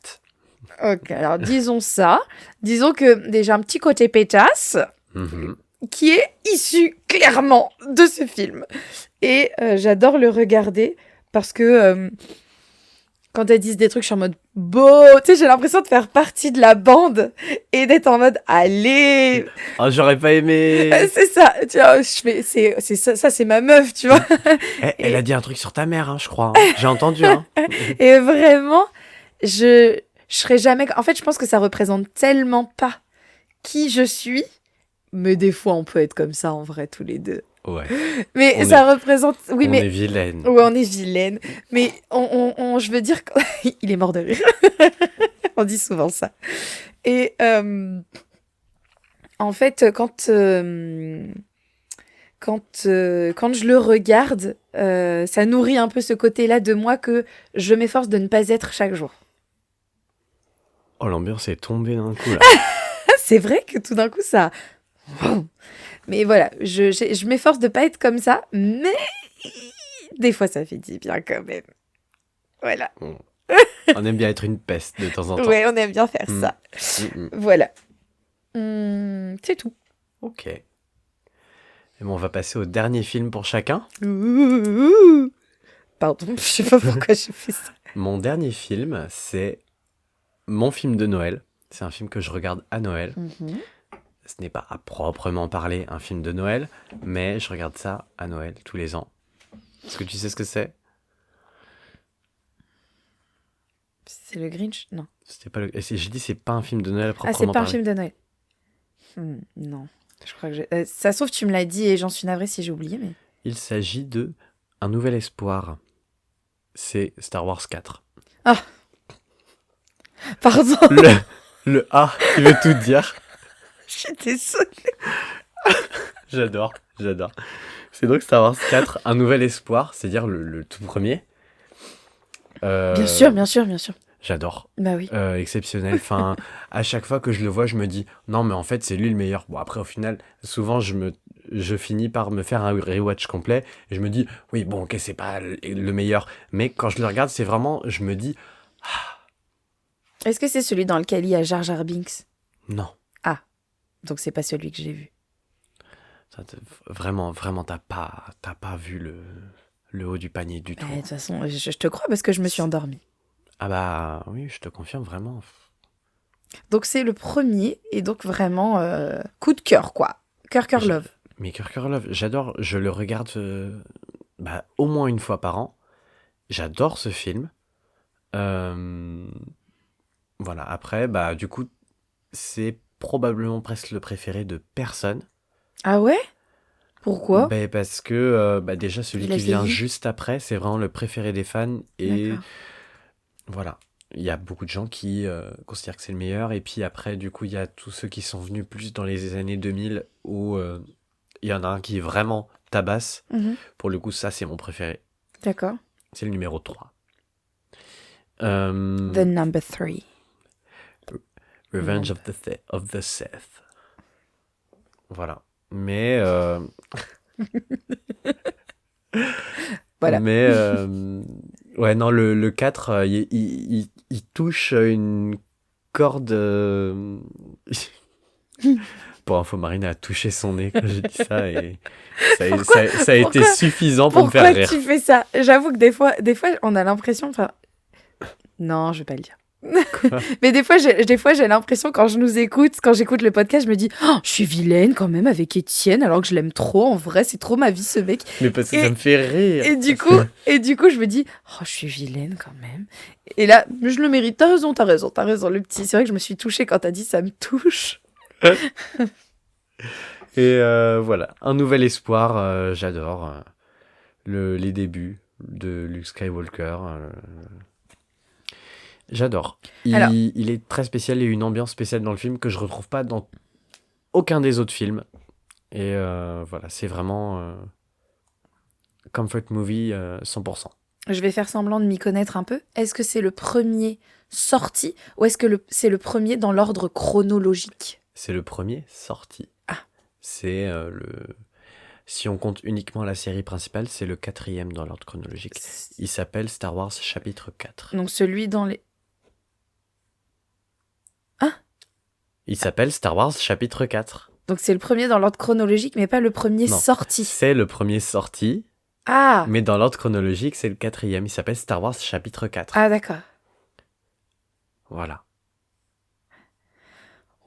Ok, alors disons ça. Disons que déjà un petit côté pétasse, Mhm. qui est issu clairement de ce film. Et j'adore le regarder, parce que quand elles disent des trucs, je suis en mode beau. Tu sais, j'ai l'impression de faire partie de la bande et d'être en mode allez. Oh, j'aurais pas aimé. C'est ça. Tu vois, c'est ça, ça c'est ma meuf, tu vois. Elle a dit un truc sur ta mère, hein, je crois. Hein. J'ai entendu. Hein. Et vraiment, je serais jamais. En fait, je pense que ça représente tellement pas qui je suis. Mais des fois, on peut être comme ça en vrai, tous les deux. Ouais. Mais ça représente. Oui, on mais. est vilaine. Ouais, on est vilaine. Mais je veux dire. Il est mort de rire. On dit souvent ça. Et en fait, quand je le regarde, ça nourrit un peu ce côté-là de moi que je m'efforce de ne pas être chaque jour. Oh, l'ambiance est tombée d'un coup là. C'est vrai que tout d'un coup, ça... Mais voilà, je m'efforce de pas être comme ça, mais des fois, ça fait du bien quand même. Voilà. On aime bien être une peste de temps en temps. Ouais, on aime bien faire ça. Voilà. C'est tout. Ok. Et bon, on va passer au dernier film pour chacun. Pardon, je sais pas pourquoi j'ai fait ça. Mon dernier film, c'est mon film de Noël. C'est un film que je regarde à Noël. Ce n'est pas à proprement parler un film de Noël, mais je regarde ça à Noël tous les ans. Est-ce que tu sais ce que c'est? C'est le Grinch? Non. C'était pas le... J'ai dit c'est pas un film de Noël à proprement parler. Ah, c'est pas un parler. film de Noël. Non. Je crois que ça sauve, tu me l'as dit et j'en suis navrée si j'ai oublié, mais... Il s'agit de Un Nouvel Espoir. C'est Star Wars 4. Ah. Pardon. Le A qui veut tout dire. Je suis désolée. J'adore. C'est donc Star Wars 4, Un Nouvel Espoir, c'est-à-dire le tout premier. Bien sûr. J'adore. Bah oui. Exceptionnel. Enfin, à chaque fois que je le vois, je me dis non, mais en fait, c'est lui le meilleur. Bon, après, au final, souvent, je finis par me faire un rewatch complet et je me dis oui, bon, ok, c'est pas le meilleur. Mais quand je le regarde, c'est vraiment, je me dis Est-ce que c'est celui dans lequel il y a Jar Jar Binks? non. Ah, donc c'est pas celui que j'ai vu. Vraiment, t'as pas vu le haut du panier du tout. De toute façon, je te crois parce que je me suis endormie. Ah bah oui, je te confirme vraiment. Donc c'est le premier et donc vraiment coup de cœur quoi. Cœur love. Mais Cœur love, j'adore, je le regarde au moins une fois par an. J'adore ce film. Voilà, après, du coup, c'est probablement presque le préféré de personne. Ah ouais? Pourquoi? Parce que déjà, celui Il a qui vient vieilli. juste après, c'est vraiment le préféré des fans. Et D'accord. voilà, il y a beaucoup de gens qui considèrent que c'est le meilleur. Et puis après, du coup, il y a tous ceux qui sont venus plus dans les années 2000 où il y en a un qui est vraiment tabasse. Pour le coup, ça, c'est mon préféré. D'accord. C'est le numéro 3. The number 3. Revenge of the Sith. Voilà. Mais Voilà. Mais ouais, non, le 4, il touche une corde. Pour info, Marine a touché son nez quand j'ai dit ça et ça a été suffisant pour me faire rire. Pourquoi tu fais ça? J'avoue que des fois, on a l'impression... Enfin... Non, je vais pas le dire. Mais des fois, j'ai l'impression, quand j'écoute le podcast, je me dis, oh, je suis vilaine quand même avec Étienne, alors que je l'aime trop. En vrai, c'est trop ma vie, ce mec. Mais parce que ça me fait rire. Et du coup, je me dis, oh, je suis vilaine quand même. Et là, je le mérite. T'as raison, le petit. C'est vrai que je me suis touchée quand t'as dit, ça me touche. Et voilà, un nouvel espoir, j'adore les débuts de Luke Skywalker. J'adore. Alors- Il est très spécial et une ambiance spéciale dans le film que je retrouve pas dans aucun des autres films. Et voilà, c'est vraiment comfort movie 100%. Je vais faire semblant de m'y connaître un peu. Est-ce que c'est le premier sorti ou est-ce que c'est le premier dans l'ordre chronologique? C'est le premier sorti. Ah. C'est Si on compte uniquement la série principale, c'est le 4e dans l'ordre chronologique. Il s'appelle Star Wars chapitre 4. Donc celui dans les... Il s'appelle Star Wars chapitre 4. Donc c'est le premier dans l'ordre chronologique, mais pas le premier Non. sorti. C'est le premier sorti, Ah, mais dans l'ordre chronologique, c'est le 4e. Il s'appelle Star Wars chapitre 4. ah d'accord. Voilà.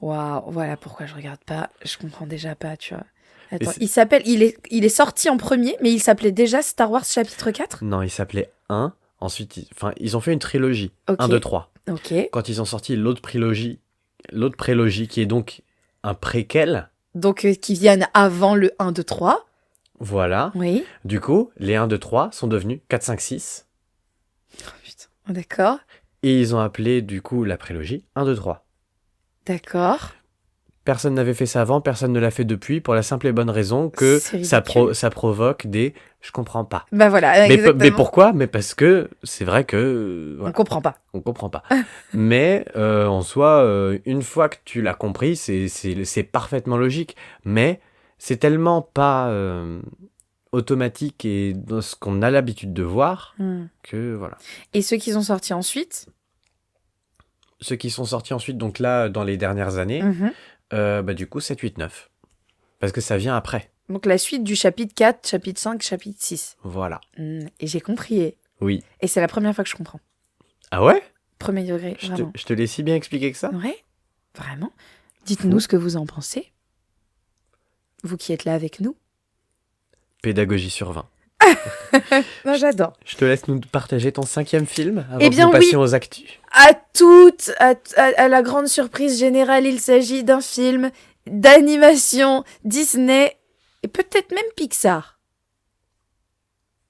Waouh, voilà pourquoi je regarde pas. Je comprends déjà pas, tu vois. Attends, c'est- il est sorti en premier, mais il s'appelait déjà Star Wars chapitre 4. Non, il s'appelait 1. Ensuite, ils ont fait une trilogie. Ok. 1, 2, 3. Ok. Quand ils ont sorti l'autre prélogie, qui est donc un préquel, Donc qui viennent avant le 1, 2, 3. voilà. Oui. Du coup, les 1, 2, 3 sont devenus 4, 5, 6. Oh, putain. D'accord. Et ils ont appelé, du coup, la prélogie 1, 2, 3. D'accord. Personne n'avait fait ça avant, personne ne l'a fait depuis, pour la simple et bonne raison que C'est ça ridicule. provoque des... Je comprends pas. Bah voilà, Mais exactement. pourquoi? Mais parce que c'est vrai que... On voilà, comprend pas. on comprend pas. Mais en soi, une fois que tu l'as compris, c'est parfaitement logique. Mais c'est tellement pas automatique et dans ce qu'on a l'habitude de voir Hmm. que voilà. Et ceux qui sont sortis ensuite. Ceux qui sont sortis ensuite, donc là, dans les dernières années, Mhm. bah, du coup, 7, 8, 9. Parce que ça vient après. Donc la suite du chapitre 4, chapitre 5, chapitre 6. Voilà. Et j'ai compris. Oui. Et c'est la première fois que je comprends. Ah ouais? Premier degré, vraiment. Je te l'ai si bien expliqué que ça? Ouais, vraiment. Dites-nous ce que vous en pensez. Vous qui êtes là avec nous. Pédagogie sur 20. Non, j'adore. Je te laisse nous partager ton 5e film avant Eh que bien, nous oui. passions aux actus. À la grande surprise générale, il s'agit d'un film d'animation Disney et peut-être même Pixar.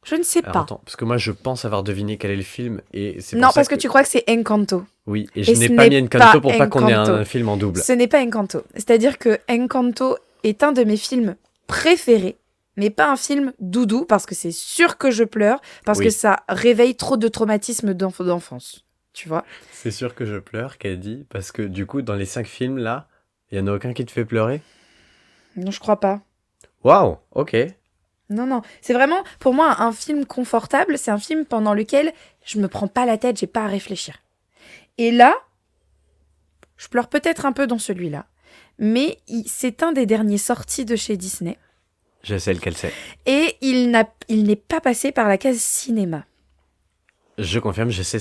Je ne sais Alors, pas. attends, parce que moi je pense avoir deviné quel est le film et c'est pour Non, ça parce que tu crois que c'est Encanto. Oui, et je Et n'ai ce pas n'est mis Encanto pas pour pas qu'on ait Encanto. un film en double. Ce n'est pas Encanto. C'est-à-dire que Encanto est un de mes films préférés, mais pas un film doudou, parce que c'est sûr que je pleure, parce Oui. que ça réveille trop de traumatismes d'enfance. Tu vois? C'est sûr que je pleure, qu'elle dit, parce que du coup, dans les 5 films là, il y en a aucun qui te fait pleurer? Non, je crois pas. Waouh, ok. Non, non. C'est vraiment, pour moi, un film confortable. C'est un film pendant lequel je me prends pas la tête, j'ai pas à réfléchir. Et là, je pleure peut-être un peu dans celui-là. Mais c'est un des derniers sortis de chez Disney. Je sais lequel c'est. Et il n'est pas passé par la case cinéma. Je confirme, je sais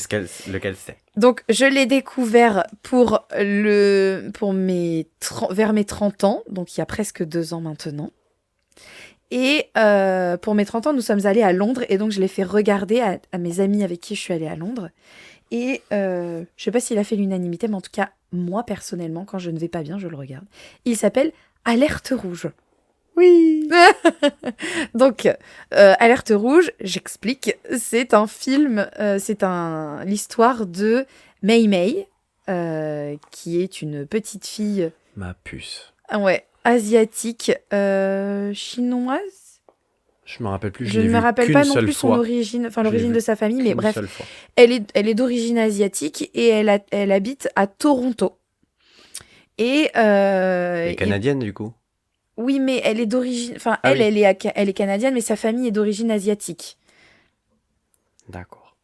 lequel c'est. Donc, je l'ai découvert vers mes 30 ans, donc il y a presque 2 ans maintenant. Et pour mes 30 ans, nous sommes allés à Londres, et donc je l'ai fait regarder à mes amis avec qui je suis allée à Londres. Et je sais pas s'il a fait l'unanimité, mais en tout cas, moi personnellement, quand je ne vais pas bien, je le regarde. Il s'appelle Alerte Rouge. Oui. Donc, Alerte Rouge, j'explique, c'est un film, l'histoire de Mei Mei, qui est une petite fille, Ma puce. asiatique, chinoise. Je me rappelle plus, Je l'ai ne me vu rappelle qu'une pas non seule plus son fois. origine, enfin Je l'ai l'origine vu de sa famille, mais Qu'une bref, seule fois. elle est d'origine asiatique et elle habite à Toronto. Et, Elle est canadienne du coup. oui, mais elle est d'origine, enfin Ah oui. elle est canadienne, mais sa famille est d'origine asiatique. D'accord.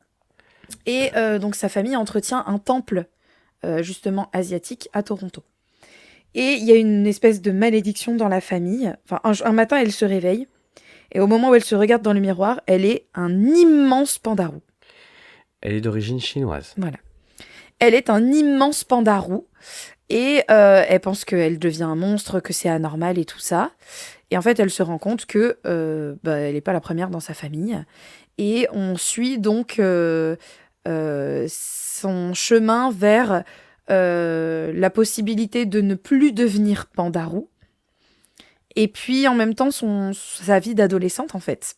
Et donc sa famille entretient un temple justement asiatique à Toronto. Et il y a une espèce de malédiction dans la famille. Enfin, un matin, elle se réveille. Et au moment où elle se regarde dans le miroir, elle est un immense pandarou. Elle est d'origine chinoise. Voilà. Elle est un immense panda roux et elle pense qu'elle devient un monstre, que c'est anormal et tout ça. Et en fait, elle se rend compte que elle n'est pas la première dans sa famille. Et on suit donc son chemin vers la possibilité de ne plus devenir panda roux. Et puis, en même temps, sa vie d'adolescente, en fait.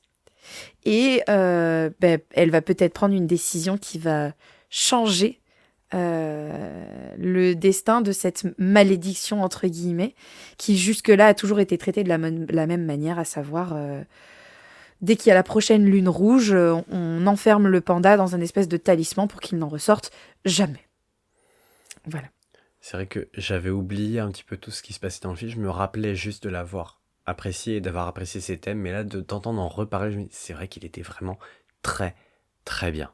Et elle va peut-être prendre une décision qui va changer le destin de cette malédiction, entre guillemets, qui jusque-là a toujours été traitée de la même manière, à savoir, dès qu'il y a la prochaine lune rouge, on enferme le panda dans un espèce de talisman pour qu'il n'en ressorte jamais. Voilà. C'est vrai que j'avais oublié un petit peu tout ce qui se passait dans le film. Je me rappelais juste de l'avoir apprécié et d'avoir apprécié ses thèmes. Mais là, de t'entendre en reparler, je me dis, c'est vrai qu'il était vraiment très, très bien.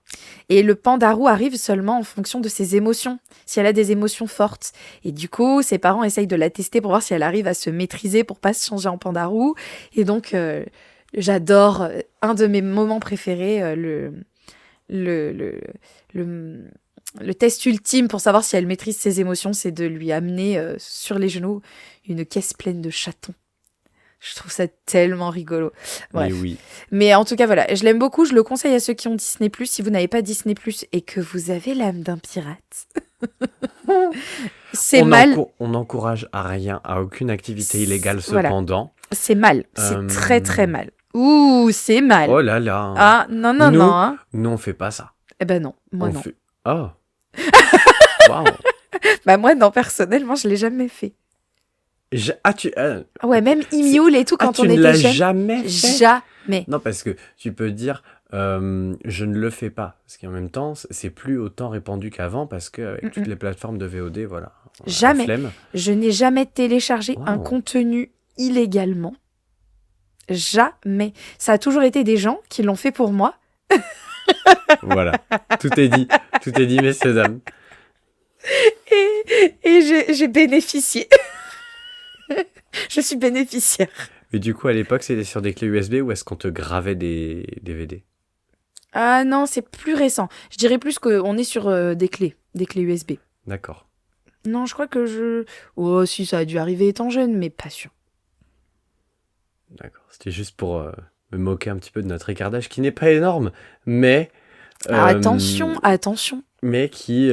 Et le panda roux arrive seulement en fonction de ses émotions, si elle a des émotions fortes. Et du coup, ses parents essayent de la tester pour voir si elle arrive à se maîtriser pour pas se changer en panda roux. Et donc, j'adore, un de mes moments préférés, le test ultime pour savoir si elle maîtrise ses émotions, c'est de lui amener sur les genoux une caisse pleine de chatons. Je trouve ça tellement rigolo. Bref. Mais oui. Mais en tout cas, voilà, je l'aime beaucoup. Je le conseille à ceux qui ont Disney+. Si vous n'avez pas Disney+, et que vous avez l'âme d'un pirate, c'est mal. On n'encourage à rien, à aucune activité illégale cependant. Voilà. C'est mal. C'est très, très mal. Ouh, c'est mal. Oh là là. Ah, non. Hein. Nous, on fait pas ça. Eh ben non, moi non. Oh. Waouh. Bah moi, non, personnellement, je l'ai jamais fait. Ouais, même Imioul et tout, quand on était jeune. Tu ne l'as jamais fait? Jamais. Non, parce que tu peux dire, je ne le fais pas. Parce qu'en même temps, c'est plus autant répandu qu'avant, parce qu'avec toutes les plateformes de VOD, voilà. Jamais. Je n'ai jamais téléchargé un contenu illégalement. Jamais. Ça a toujours été des gens qui l'ont fait pour moi. Voilà. Tout est dit, messieurs, dames. Et j'ai bénéficié. Je suis bénéficiaire. Mais du coup, à l'époque, c'était sur des clés USB ou est-ce qu'on te gravait des DVD? Ah non, c'est plus récent. Je dirais plus qu'on est sur des clés USB. D'accord. Non, je crois que Oh, si, ça a dû arriver étant jeune, mais pas sûr. D'accord. C'était juste pour me moquer un petit peu de notre écartage, qui n'est pas énorme, mais... attention. Mais qui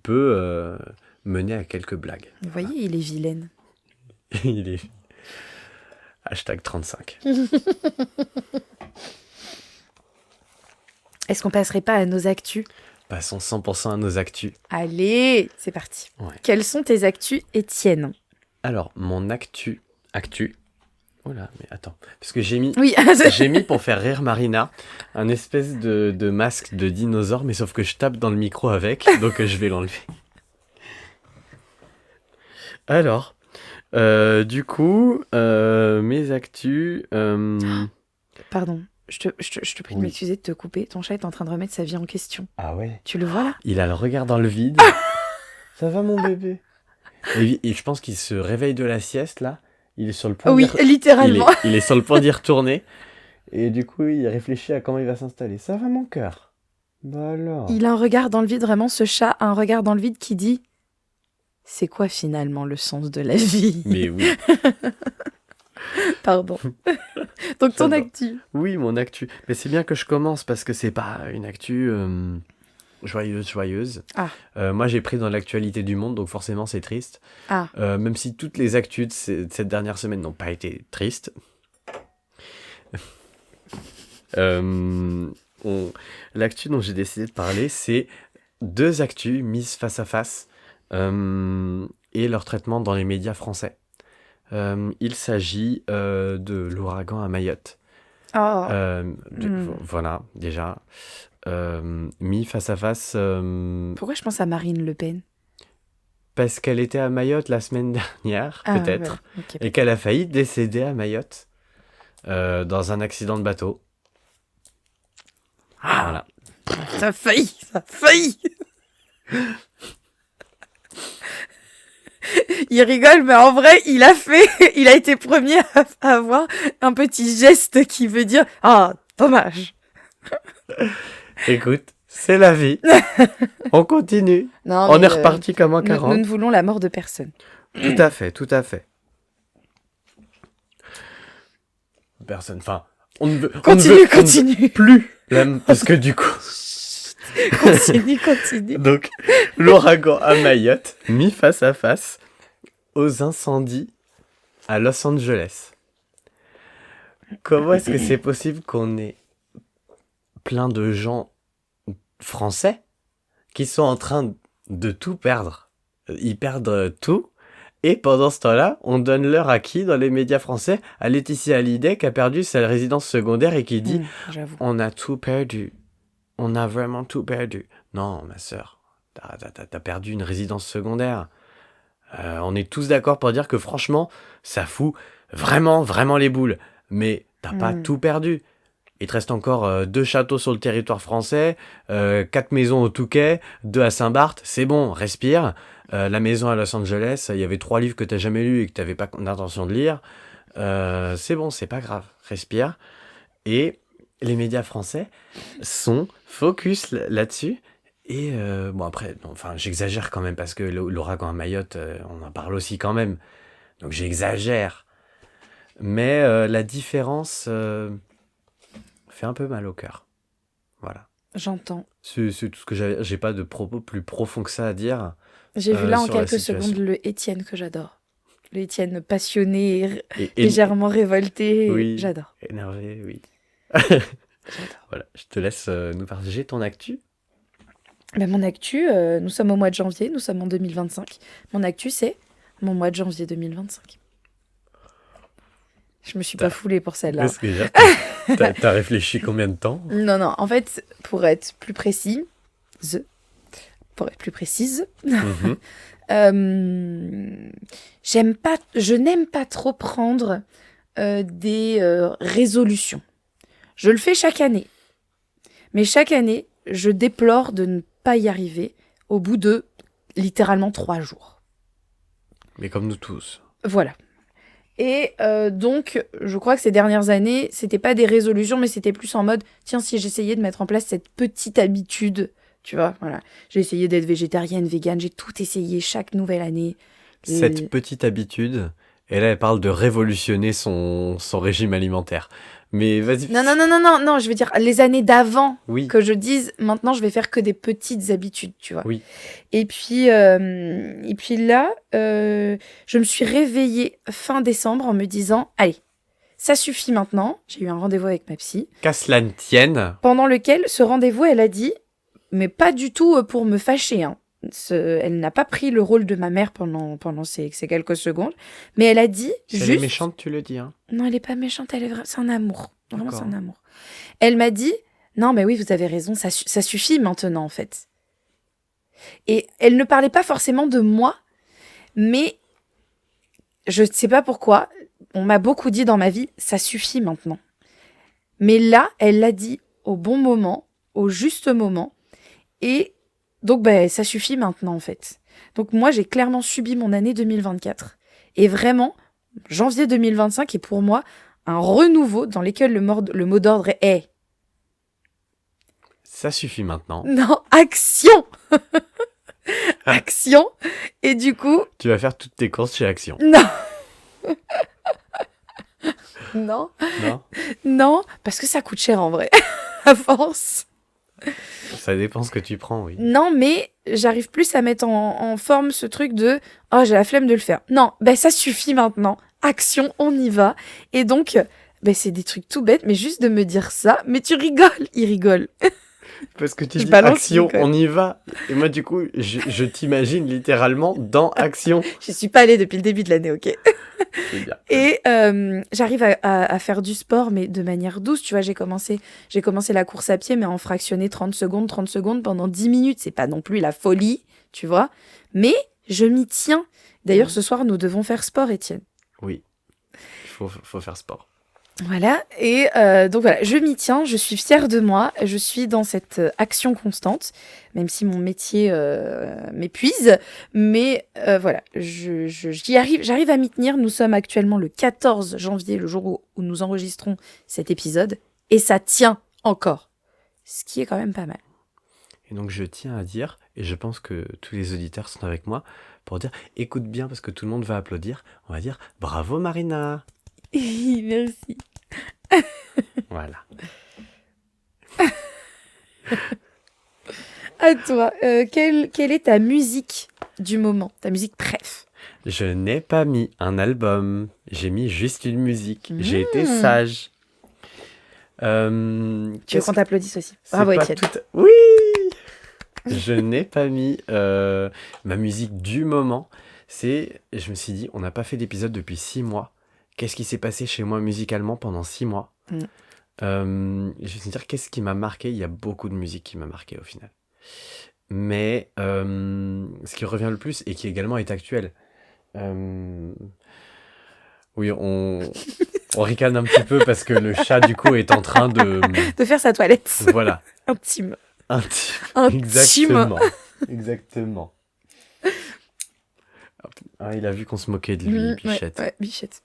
peut mener à quelques blagues. Vous voyez, il est vilaine. Il est... #35. Est-ce qu'on passerait pas à nos actus? Passons 100% à nos actus. Allez, c'est parti. Ouais. Quelles sont tes actus, Étienne? Alors, mon actu... Oh là, mais attends. Parce que j'ai mis... Oui. J'ai mis, pour faire rire Marina, un espèce de masque de dinosaure, mais sauf que je tape dans le micro avec, donc je vais l'enlever. Alors... du coup, mes actus... Pardon, je te prie de m'excuser de te couper. Ton chat est en train de remettre sa vie en question. Ah ouais? Tu le vois là? Il a le regard dans le vide. Ça va mon bébé? Et je pense qu'il se réveille de la sieste là. Il est sur le point littéralement. Il est sur le point d'y retourner. Et du coup, il réfléchit à comment il va s'installer. Ça va mon cœur? Bah alors. Il a un regard dans le vide, vraiment, ce chat a un regard dans le vide qui dit... C'est quoi finalement le sens de la vie? Mais oui. Pardon. Donc ton actu. Oui, mon actu. Mais c'est bien que je commence parce que c'est pas une actu joyeuse. Ah. Moi, j'ai pris dans l'actualité du monde, donc forcément, c'est triste. Ah. Même si toutes les actus de cette dernière semaine n'ont pas été tristes. L'actu dont j'ai décidé de parler, c'est 2 actus mises face à face. Et leur traitement dans les médias français. Il s'agit de l'ouragan à Mayotte. Oh. Voilà, déjà. Mis face à face... Pourquoi je pense à Marine Le Pen? Parce qu'elle était à Mayotte la semaine dernière, peut-être, ouais. Okay. et qu'elle a failli décéder à Mayotte dans un accident de bateau. Voilà. Ça a failli. Il rigole, mais en vrai, il a été premier à avoir un petit geste qui veut dire « Ah, dommage !» Écoute, C'est la vie. On continue. Non, On mais, est reparti comme en nous 40. ne voulons la mort de personne. Tout à fait, tout à fait. Personne, enfin, on ne veut Continue. plus, parce que du coup, Continue. donc, l'ouragan à Mayotte, mis face à face aux incendies à Los Angeles. Comment est-ce que c'est possible qu'on ait plein de gens français qui sont en train de tout perdre? Ils perdent tout. Et pendant ce temps-là, on donne l'heure à qui dans les médias français? À Laetitia Hallyday qui a perdu sa résidence secondaire et qui dit J'avoue. on a tout perdu. On a vraiment tout perdu. Non, ma sœur, t'as perdu une résidence secondaire. On est tous d'accord pour dire que franchement, ça fout vraiment, vraiment les boules. Mais t'as pas tout perdu. Il te reste encore 2 châteaux sur le territoire français, 4 maisons au Touquet, 2 à Saint-Barth. C'est bon, respire. La maison à Los Angeles, il y avait 3 livres que t'as jamais lus et que t'avais pas d'intention de lire. C'est bon, c'est pas grave, respire. Et les médias français sont focus là-dessus. Et bon après, enfin j'exagère quand même parce que l'ouragan à Mayotte, on en parle aussi quand même. Donc j'exagère. Mais la différence fait un peu mal au cœur. Voilà. J'entends. C'est tout ce que j'ai pas de propos plus profond que ça à dire. J'ai vu là en sur la quelques situation. secondes le Étienne que j'adore. Le Étienne passionné, Et légèrement révolté. Oui. J'adore. Énervé, oui. J'adore. Voilà, je te laisse nous partager ton actu. Ben, mon actu, nous sommes au mois de janvier, nous sommes en 2025. Mon actu, c'est mon mois de janvier 2025. Je me suis pas foulée pour celle-là. Parce que déjà, t'as réfléchi combien de temps? Non, en fait, pour être plus précise, Mhm. je n'aime pas trop prendre des résolutions. Je le fais chaque année. Mais chaque année, je déplore de ne pas y arriver au bout de littéralement 3 jours. Mais comme nous tous. Voilà. Et donc, je crois que ces dernières années, c'était pas des résolutions, mais c'était plus en mode, tiens, si j'essayais de mettre en place cette petite habitude, tu vois, voilà. J'ai essayé d'être végétarienne, végane, j'ai tout essayé chaque nouvelle année. Cette petite habitude, et là elle parle de révolutionner son régime alimentaire. Mais vas-y. Non, je veux dire les années d'avant, Oui. que je dise, maintenant je vais faire que des petites habitudes, tu vois. Oui. Et puis là, je me suis réveillée fin décembre en me disant, allez, ça suffit maintenant. J'ai eu un rendez-vous avec ma psy. Qu'à cela ne tienne. Pendant lequel, ce rendez-vous, elle a dit, mais pas du tout pour me fâcher, hein. Elle n'a pas pris le rôle de ma mère pendant ces quelques secondes, mais elle a dit Si juste... elle est méchante, tu le dis. Hein. Non, elle est pas méchante, c'est un amour. Vraiment, D'accord. c'est un amour. Elle m'a dit, non, mais oui, vous avez raison, ça suffit maintenant, en fait. Et elle ne parlait pas forcément de moi, mais je ne sais pas pourquoi, on m'a beaucoup dit dans ma vie, ça suffit maintenant. Mais là, elle l'a dit au bon moment, au juste moment, et donc ça suffit maintenant, en fait. Donc moi, j'ai clairement subi mon année 2024. Et vraiment, janvier 2025 est pour moi un renouveau dans lequel le mot d'ordre est Ça suffit maintenant. non, action. Action. Et du coup, Tu vas faire toutes tes courses chez Action. non. Non, Non. non, parce que ça coûte cher en vrai, à force. Ça dépend ce que tu prends, oui. Non, mais j'arrive plus à mettre en forme ce truc de « Oh, j'ai la flemme de le faire ». Non, ça suffit maintenant. Action, on y va. Et donc, c'est des trucs tout bêtes, mais juste de me dire ça, mais tu rigoles, il rigole. Parce que tu Je dis balance Action, Nicole. on y va. Et moi, du coup, je t'imagine littéralement dans Action. Je suis pas allée depuis le début de l'année, ok. C'est bien. Et j'arrive à faire du sport, mais de manière douce. Tu vois, j'ai commencé la course à pied, mais en fractionné 30 secondes pendant 10 minutes. C'est pas non plus la folie, tu vois. Mais je m'y tiens. D'ailleurs, ce soir, nous devons faire sport, Étienne. Oui. Il faut faire sport. Voilà. Et donc voilà, je m'y tiens. Je suis fière de moi. Je suis dans cette action constante, même si mon métier m'épuise. Mais voilà, j'y arrive. J'arrive à m'y tenir. Nous sommes actuellement le 14 janvier, le jour où nous enregistrons cet épisode. Et ça tient encore. Ce qui est quand même pas mal. Et donc je tiens à dire, et je pense que tous les auditeurs sont avec moi, pour dire, écoute bien parce que tout le monde va applaudir, on va dire, bravo Marina. Merci. Voilà. À toi, quelle est ta musique du moment, ta musique préf? Je n'ai pas mis un album, j'ai mis juste une musique. J'ai été Mmh. sage. Tu veux Qu'est-ce qu'on que... t'applaudisse aussi? C'est Bravo, pas Étienne. tout... Oui. Je n'ai pas mis ma musique du moment. Je me suis dit, on n'a pas fait d'épisode depuis 6 mois. Qu'est-ce qui s'est passé chez moi musicalement pendant 6 mois? Mm. Je vais te dire, qu'est-ce qui m'a marqué? Il y a beaucoup de musique qui m'a marqué au final. Mais ce qui revient le plus et qui également est actuel. Oui, on ricane un petit peu parce que le chat, du coup, est en train de... De faire sa toilette. Voilà. Intime. Intime. Exactement. Exactement. Ah, il a vu qu'on se moquait de lui, Bichette. Ouais, Bichette.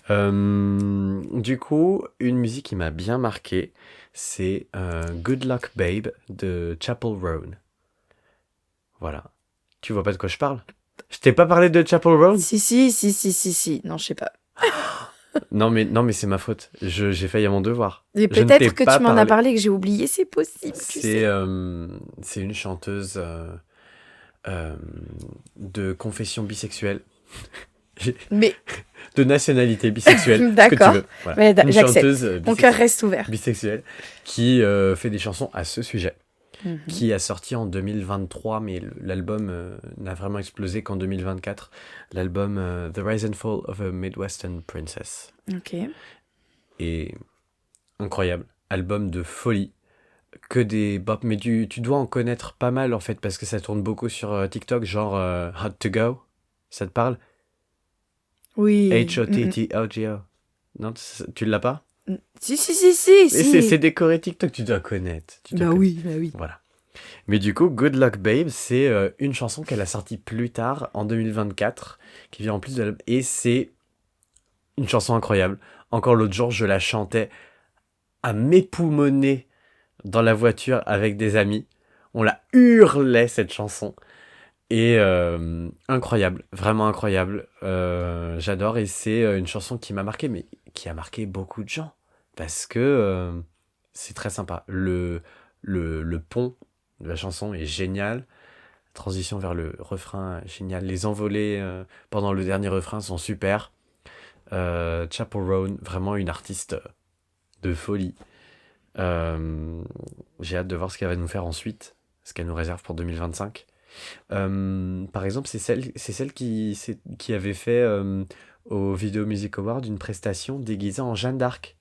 Du coup, une musique qui m'a bien marqué, c'est Good Luck Babe de Chapel Roan. Voilà. Tu vois pas de quoi je parle? Je t'ai pas parlé de Chapel Roan? Si. Non, je sais pas. Non, mais c'est ma faute. J'ai failli à mon devoir. Et Je ne peut-être t'ai que pas tu m'en as parlé. parlé et que j'ai oublié, c'est possible, tu sais. C'est une chanteuse de confession bisexuelle. Mais De nationalité bisexuelle. d'accord. Ce que tu veux. Voilà. Ouais, Une j'accepte. chanteuse Mon cœur reste ouvert. bisexuelle qui fait des chansons à ce sujet. Qui a sorti en 2023, mais l'album n'a vraiment explosé qu'en 2024. L'album The Rise and Fall of a Midwestern Princess. Ok. Et incroyable. Album de folie. Que des bop, mais tu dois en connaître pas mal en fait, parce que ça tourne beaucoup sur TikTok, genre Hot to Go. Ça te parle? Oui. H-O-T-T-O-G-O. Non, tu l'as pas? Si. Mais c'est décoré TikTok, tu dois connaître. Bah oui. Voilà. Mais du coup, Good Luck Babe, c'est une chanson qu'elle a sortie plus tard, en 2024, qui vient en plus de l'album. Et c'est une chanson incroyable. Encore l'autre jour, je la chantais à m'époumoner dans la voiture avec des amis. On la hurlait, cette chanson. Et incroyable, vraiment incroyable. J'adore et c'est une chanson qui m'a marqué, mais qui a marqué beaucoup de gens. Parce que c'est très sympa. Le pont de la chanson est génial. Transition vers le refrain, génial. Les envolées pendant le dernier refrain sont super. Chapel Roan, vraiment une artiste de folie. J'ai hâte de voir ce qu'elle va nous faire ensuite, ce qu'elle nous réserve pour 2025. Par exemple, c'est celle qui avait fait au Video Music Award une prestation déguisée en Jeanne d'Arc.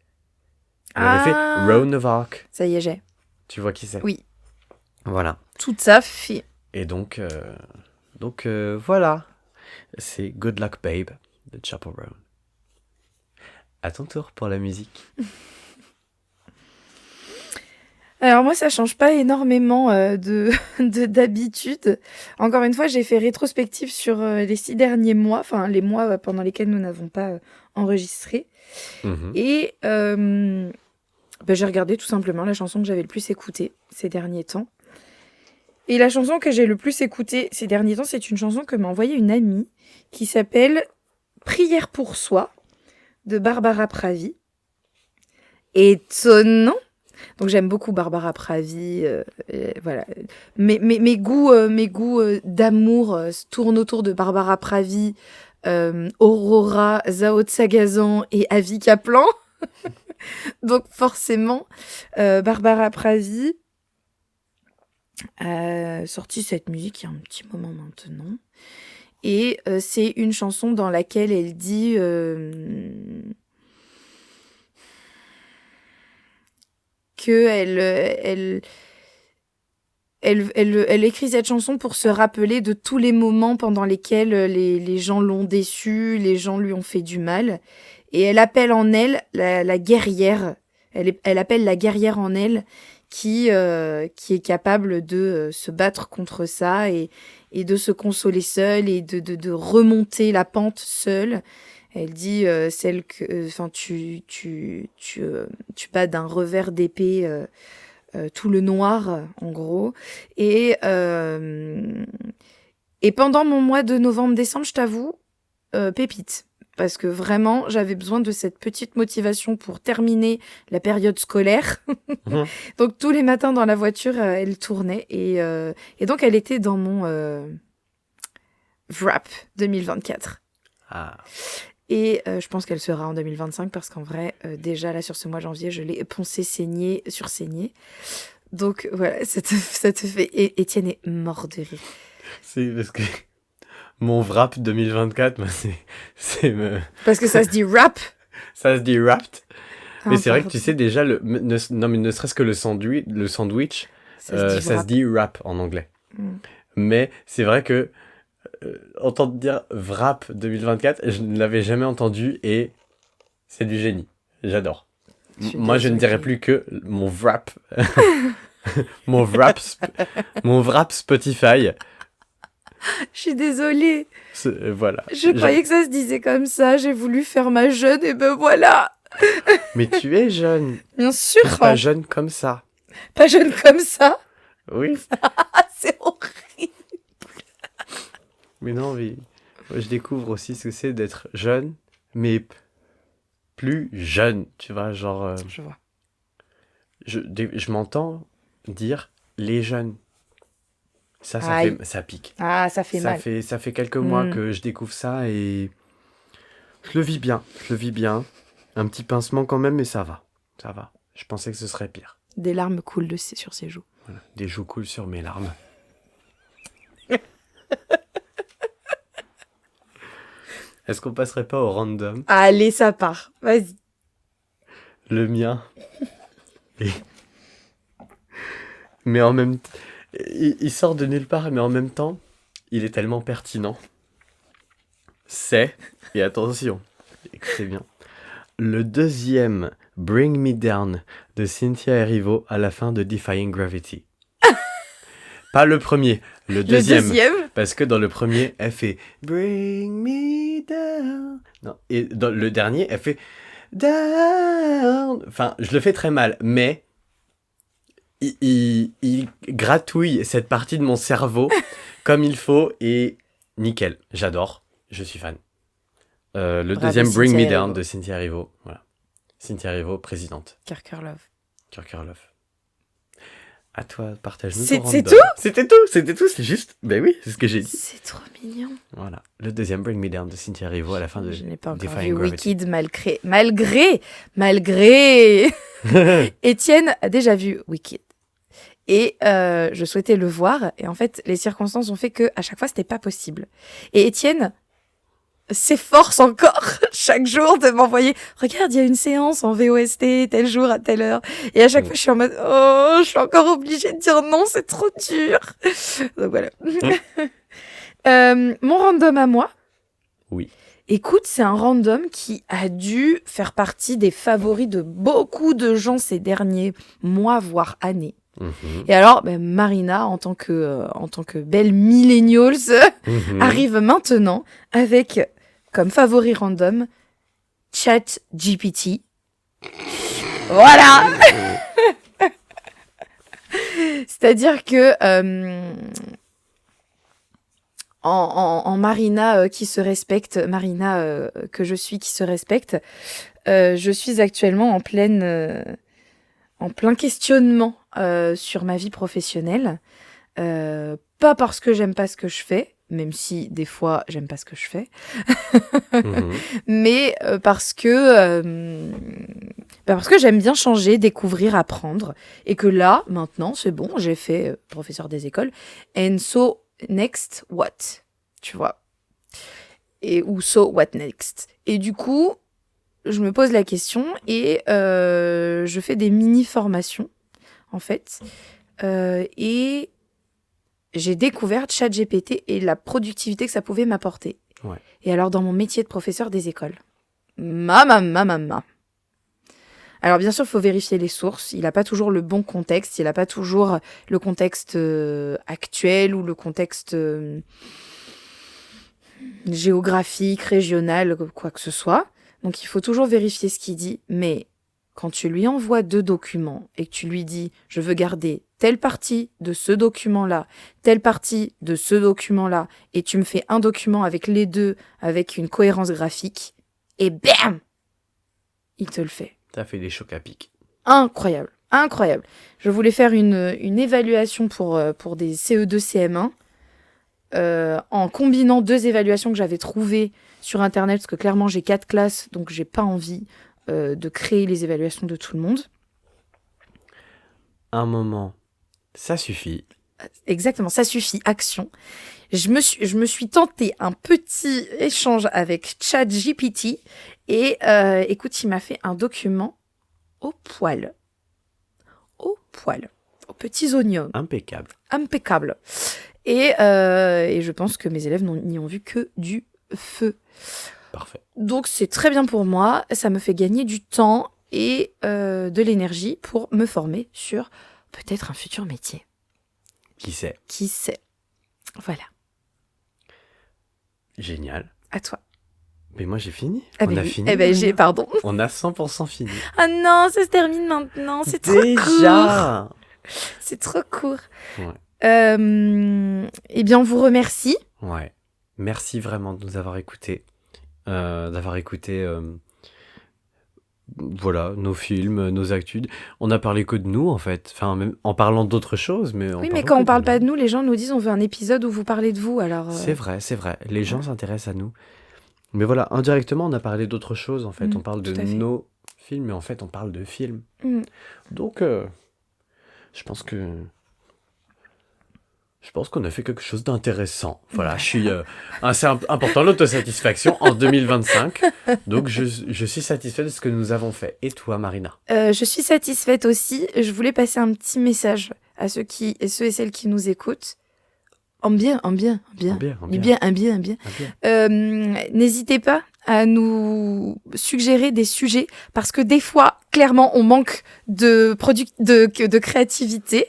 Elle avait fait Joan of Arc. Ça y est, j'ai. Tu vois qui c'est? Oui. Voilà. Tout à fait. Et donc voilà. C'est Good Luck Babe de Chapel Roan. À ton tour pour la musique. Alors moi, ça change pas énormément d'habitude. Encore une fois, j'ai fait rétrospective sur les 6 derniers mois, enfin les mois pendant lesquels nous n'avons pas enregistré. Et j'ai regardé tout simplement la chanson que j'avais le plus écoutée ces derniers temps. Et la chanson que j'ai le plus écoutée ces derniers temps, c'est une chanson que m'a envoyée une amie qui s'appelle Prière pour soi de Barbara Pravi. Étonnant. Donc j'aime beaucoup Barbara Pravi, voilà. Mes goûts d'amour se tournent autour de Barbara Pravi, Aurora, Zao Sagazan et Avi Kaplan. Donc forcément, Barbara Pravi a sorti cette musique il y a un petit moment maintenant. Et c'est une chanson dans laquelle elle dit... qu'elle écrit cette chanson pour se rappeler de tous les moments pendant lesquels les gens l'ont déçue, les gens lui ont fait du mal. Et elle appelle en elle la guerrière. Elle appelle la guerrière en elle qui est capable de se battre contre ça et de se consoler seule et de remonter la pente seule. Elle dit celle que, tu bats d'un revers d'épée tout le noir, en gros. Et pendant mon mois de novembre-décembre, je t'avoue, pépite. Parce que vraiment, j'avais besoin de cette petite motivation pour terminer la période scolaire. Mhm. Donc, tous les matins dans la voiture, elle tournait. Et donc, elle était dans mon Wrap 2024. Ah. Et je pense qu'elle sera en 2025 parce qu'en vrai, déjà là, sur ce mois de janvier, je l'ai poncé, saigné, sursaigné. Donc, voilà, ça te fait... Et Étienne est mort de rire. C'est parce que mon Wrap 2024, Parce que ça se dit Wrap. ça se dit Wrapped. Mais c'est vrai que pardon. tu sais déjà, non, mais ne serait-ce que le sandwich, Ça se dit ça se Wrap. dit wrap en anglais. Mm. Mais c'est vrai que entendre dire Wrap 2024, je ne l'avais jamais entendu et c'est du génie. J'adore. Je suis Moi, je ne dirais désolée. plus que mon Wrap, mon Wrap Spotify. Je suis désolée. Voilà. Je croyais que ça se disait comme ça. J'ai voulu faire ma jeune et ben voilà. Mais tu es jeune. Bien sûr. Mais pas jeune comme ça. Pas jeune comme ça. Oui. Ah, c'est horrible. Mais non, mais moi, je découvre aussi ce que c'est d'être jeune, mais plus jeune. Tu vois, genre, Je vois. je m'entends dire les jeunes. Ça Aïe. ça pique. Ah, ça fait mal. Ça fait quelques mois Mm. que je découvre ça et je le vis bien. Je le vis bien. Un petit pincement quand même, mais ça va. Ça va. Je pensais que ce serait pire. Des larmes coulent sur ses joues. Voilà. Des joues coulent sur mes larmes. Est-ce qu'on passerait pas au random? Allez, ça part. Vas-y. Le mien. Et- Mais en même temps, il sort de nulle part, mais en même temps, il est tellement pertinent. C'est, et attention, écoutez bien, le deuxième Bring Me Down de Cynthia Erivo à la fin de Defying Gravity. Pas le premier, le deuxième. Le deuxième. Parce que dans le premier, elle fait Bring Me Down. Non, et dans le dernier, elle fait Down. Enfin, je le fais très mal, mais il gratouille cette partie de mon cerveau comme il faut et nickel. J'adore, je suis fan. Le Bravo, deuxième Bring Me Cynthia Down Erivo. de Cynthia Erivo. Voilà. Cynthia Erivo, présidente. Cœur love. Cœur love. À toi, partage-nous C'est ton random. tout C'était tout, c'est juste. Ben oui, c'est ce que j'ai dit. C'est trop mignon. Voilà. Le deuxième Bring Me Down de Cynthia Erivo à la fin de Je n'ai pas encore Defying vu Gravity. Wicked malgré. Étienne a déjà vu Wicked. Et je souhaitais le voir. Et en fait, les circonstances ont fait que à chaque fois, c'était pas possible. Et Étienne s'efforce encore chaque jour de m'envoyer regarde, il y a une séance en VOST tel jour à telle heure. Et à chaque fois, je suis en mode oh, je suis encore obligée de dire non, c'est trop dur. Donc voilà. Mon random à moi. Oui. Écoute, c'est un random qui a dû faire partie des favoris de beaucoup de gens ces derniers mois, voire années. Mhm. Et alors, Marina, en tant que belle millennials, Mhm. arrive maintenant avec, comme favori random, ChatGPT. Voilà. C'est-à-dire que en Marina qui se respecte, Marina que je suis qui se respecte, je suis actuellement en plein questionnement sur ma vie professionnelle. Pas parce que j'aime pas ce que je fais, même si des fois j'aime pas ce que je fais, Mhm. mais parce que j'aime bien changer, découvrir, apprendre, et que là, maintenant, c'est bon, j'ai fait professeur des écoles, and so next what, tu vois, ou so what next. Et du coup, je me pose la question et je fais des mini-formations, en fait, et j'ai découvert ChatGPT et la productivité que ça pouvait m'apporter. Ouais. Et alors, dans mon métier de professeur des écoles, ma. Alors, bien sûr, il faut vérifier les sources. Il n'a pas toujours le bon contexte. Il n'a pas toujours le contexte actuel ou le contexte géographique, régional, quoi que ce soit. Donc, il faut toujours vérifier ce qu'il dit. Mais quand tu lui envoies 2 documents et que tu lui dis « je veux garder telle partie de ce document-là, telle partie de ce document-là, et tu me fais un document avec les deux, avec une cohérence graphique, et bam !» Il te le fait. Ça fait des chocs à pic. Incroyable, incroyable. Je voulais faire une évaluation pour des CE2, CM1, en combinant 2 évaluations que j'avais trouvées sur Internet, parce que clairement j'ai 4 classes, donc j'ai pas envie de créer les évaluations de tout le monde. Un moment, ça suffit. Exactement, ça suffit, action. Je me suis tenté un petit échange avec ChatGPT et écoute, il m'a fait un document au poil. Au poil. Aux petits oignons. Impeccable. Impeccable. Et je pense que mes élèves n'y ont vu que du feu. Parfait. Donc c'est très bien pour moi, ça me fait gagner du temps et de l'énergie pour me former sur peut-être un futur métier. Qui sait? Qui sait? Voilà. Génial. À toi. Mais moi j'ai fini. Ah On ben a oui. fini. Eh ben j'ai, pardon. On a 100% fini. Ah non, ça se termine maintenant, c'est trop court. Déjà. C'est trop court. Ouais. Eh bien, on vous remercie. Ouais. Merci vraiment de nous avoir écoutés. Voilà, nos films, nos actus. On a parlé que de nous, en fait. Enfin, même en parlant d'autres choses, mais... Oui, mais quand on parle pas de nous, les gens nous disent on veut un épisode où vous parlez de vous, alors... C'est vrai, c'est vrai. Les gens s'intéressent à nous. Mais voilà, indirectement, on a parlé d'autres choses, en fait. On parle de nos films, mais en fait, on parle de films. Donc, je pense qu'on a fait quelque chose d'intéressant. Voilà, je suis... c'est important, l'autosatisfaction en 2025. Donc, je suis satisfait de ce que nous avons fait. Et toi, Marina? Je suis satisfaite aussi. Je voulais passer un petit message à ceux et celles qui nous écoutent. En bien. N'hésitez pas à nous suggérer des sujets parce que des fois, clairement, on manque de créativité.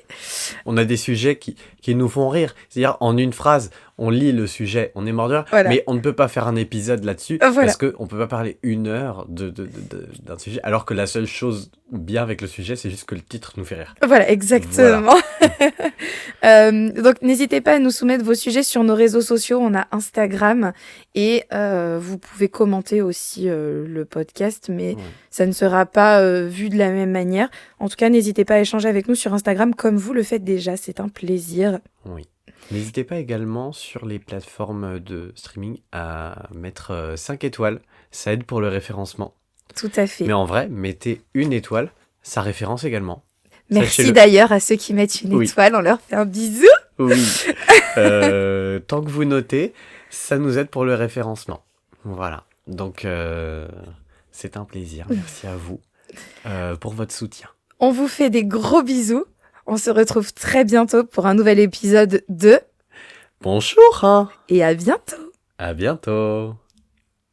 On a des sujets qui nous font rire. C'est-à-dire, en une phrase, on lit le sujet, on est mort de rire, voilà. Mais on ne peut pas faire un épisode là-dessus parce qu'on ne peut pas parler 1 heure d'un sujet, alors que la seule chose bien avec le sujet, c'est juste que le titre nous fait rire. Voilà, exactement. Voilà. Donc, n'hésitez pas à nous soumettre vos sujets sur nos réseaux sociaux. On a Instagram et vous pouvez commenter aussi le podcast, mais ça ne sera pas vu de la même manière. En tout cas, n'hésitez pas à échanger avec nous sur Instagram comme vous le faites déjà. C'est un plaisir. Oui. N'hésitez pas également sur les plateformes de streaming à mettre 5 étoiles. Ça aide pour le référencement. Tout à fait. Mais en vrai, mettez 1 étoile, ça référence également. Merci d'ailleurs à ceux qui mettent 1 étoile. On leur fait un bisou. Oui. Tant que vous notez, ça nous aide pour le référencement. Voilà. Donc, c'est un plaisir. Merci à vous pour votre soutien. On vous fait des gros bisous. On se retrouve très bientôt pour un nouvel épisode de... Bonjour. Et à bientôt. À bientôt.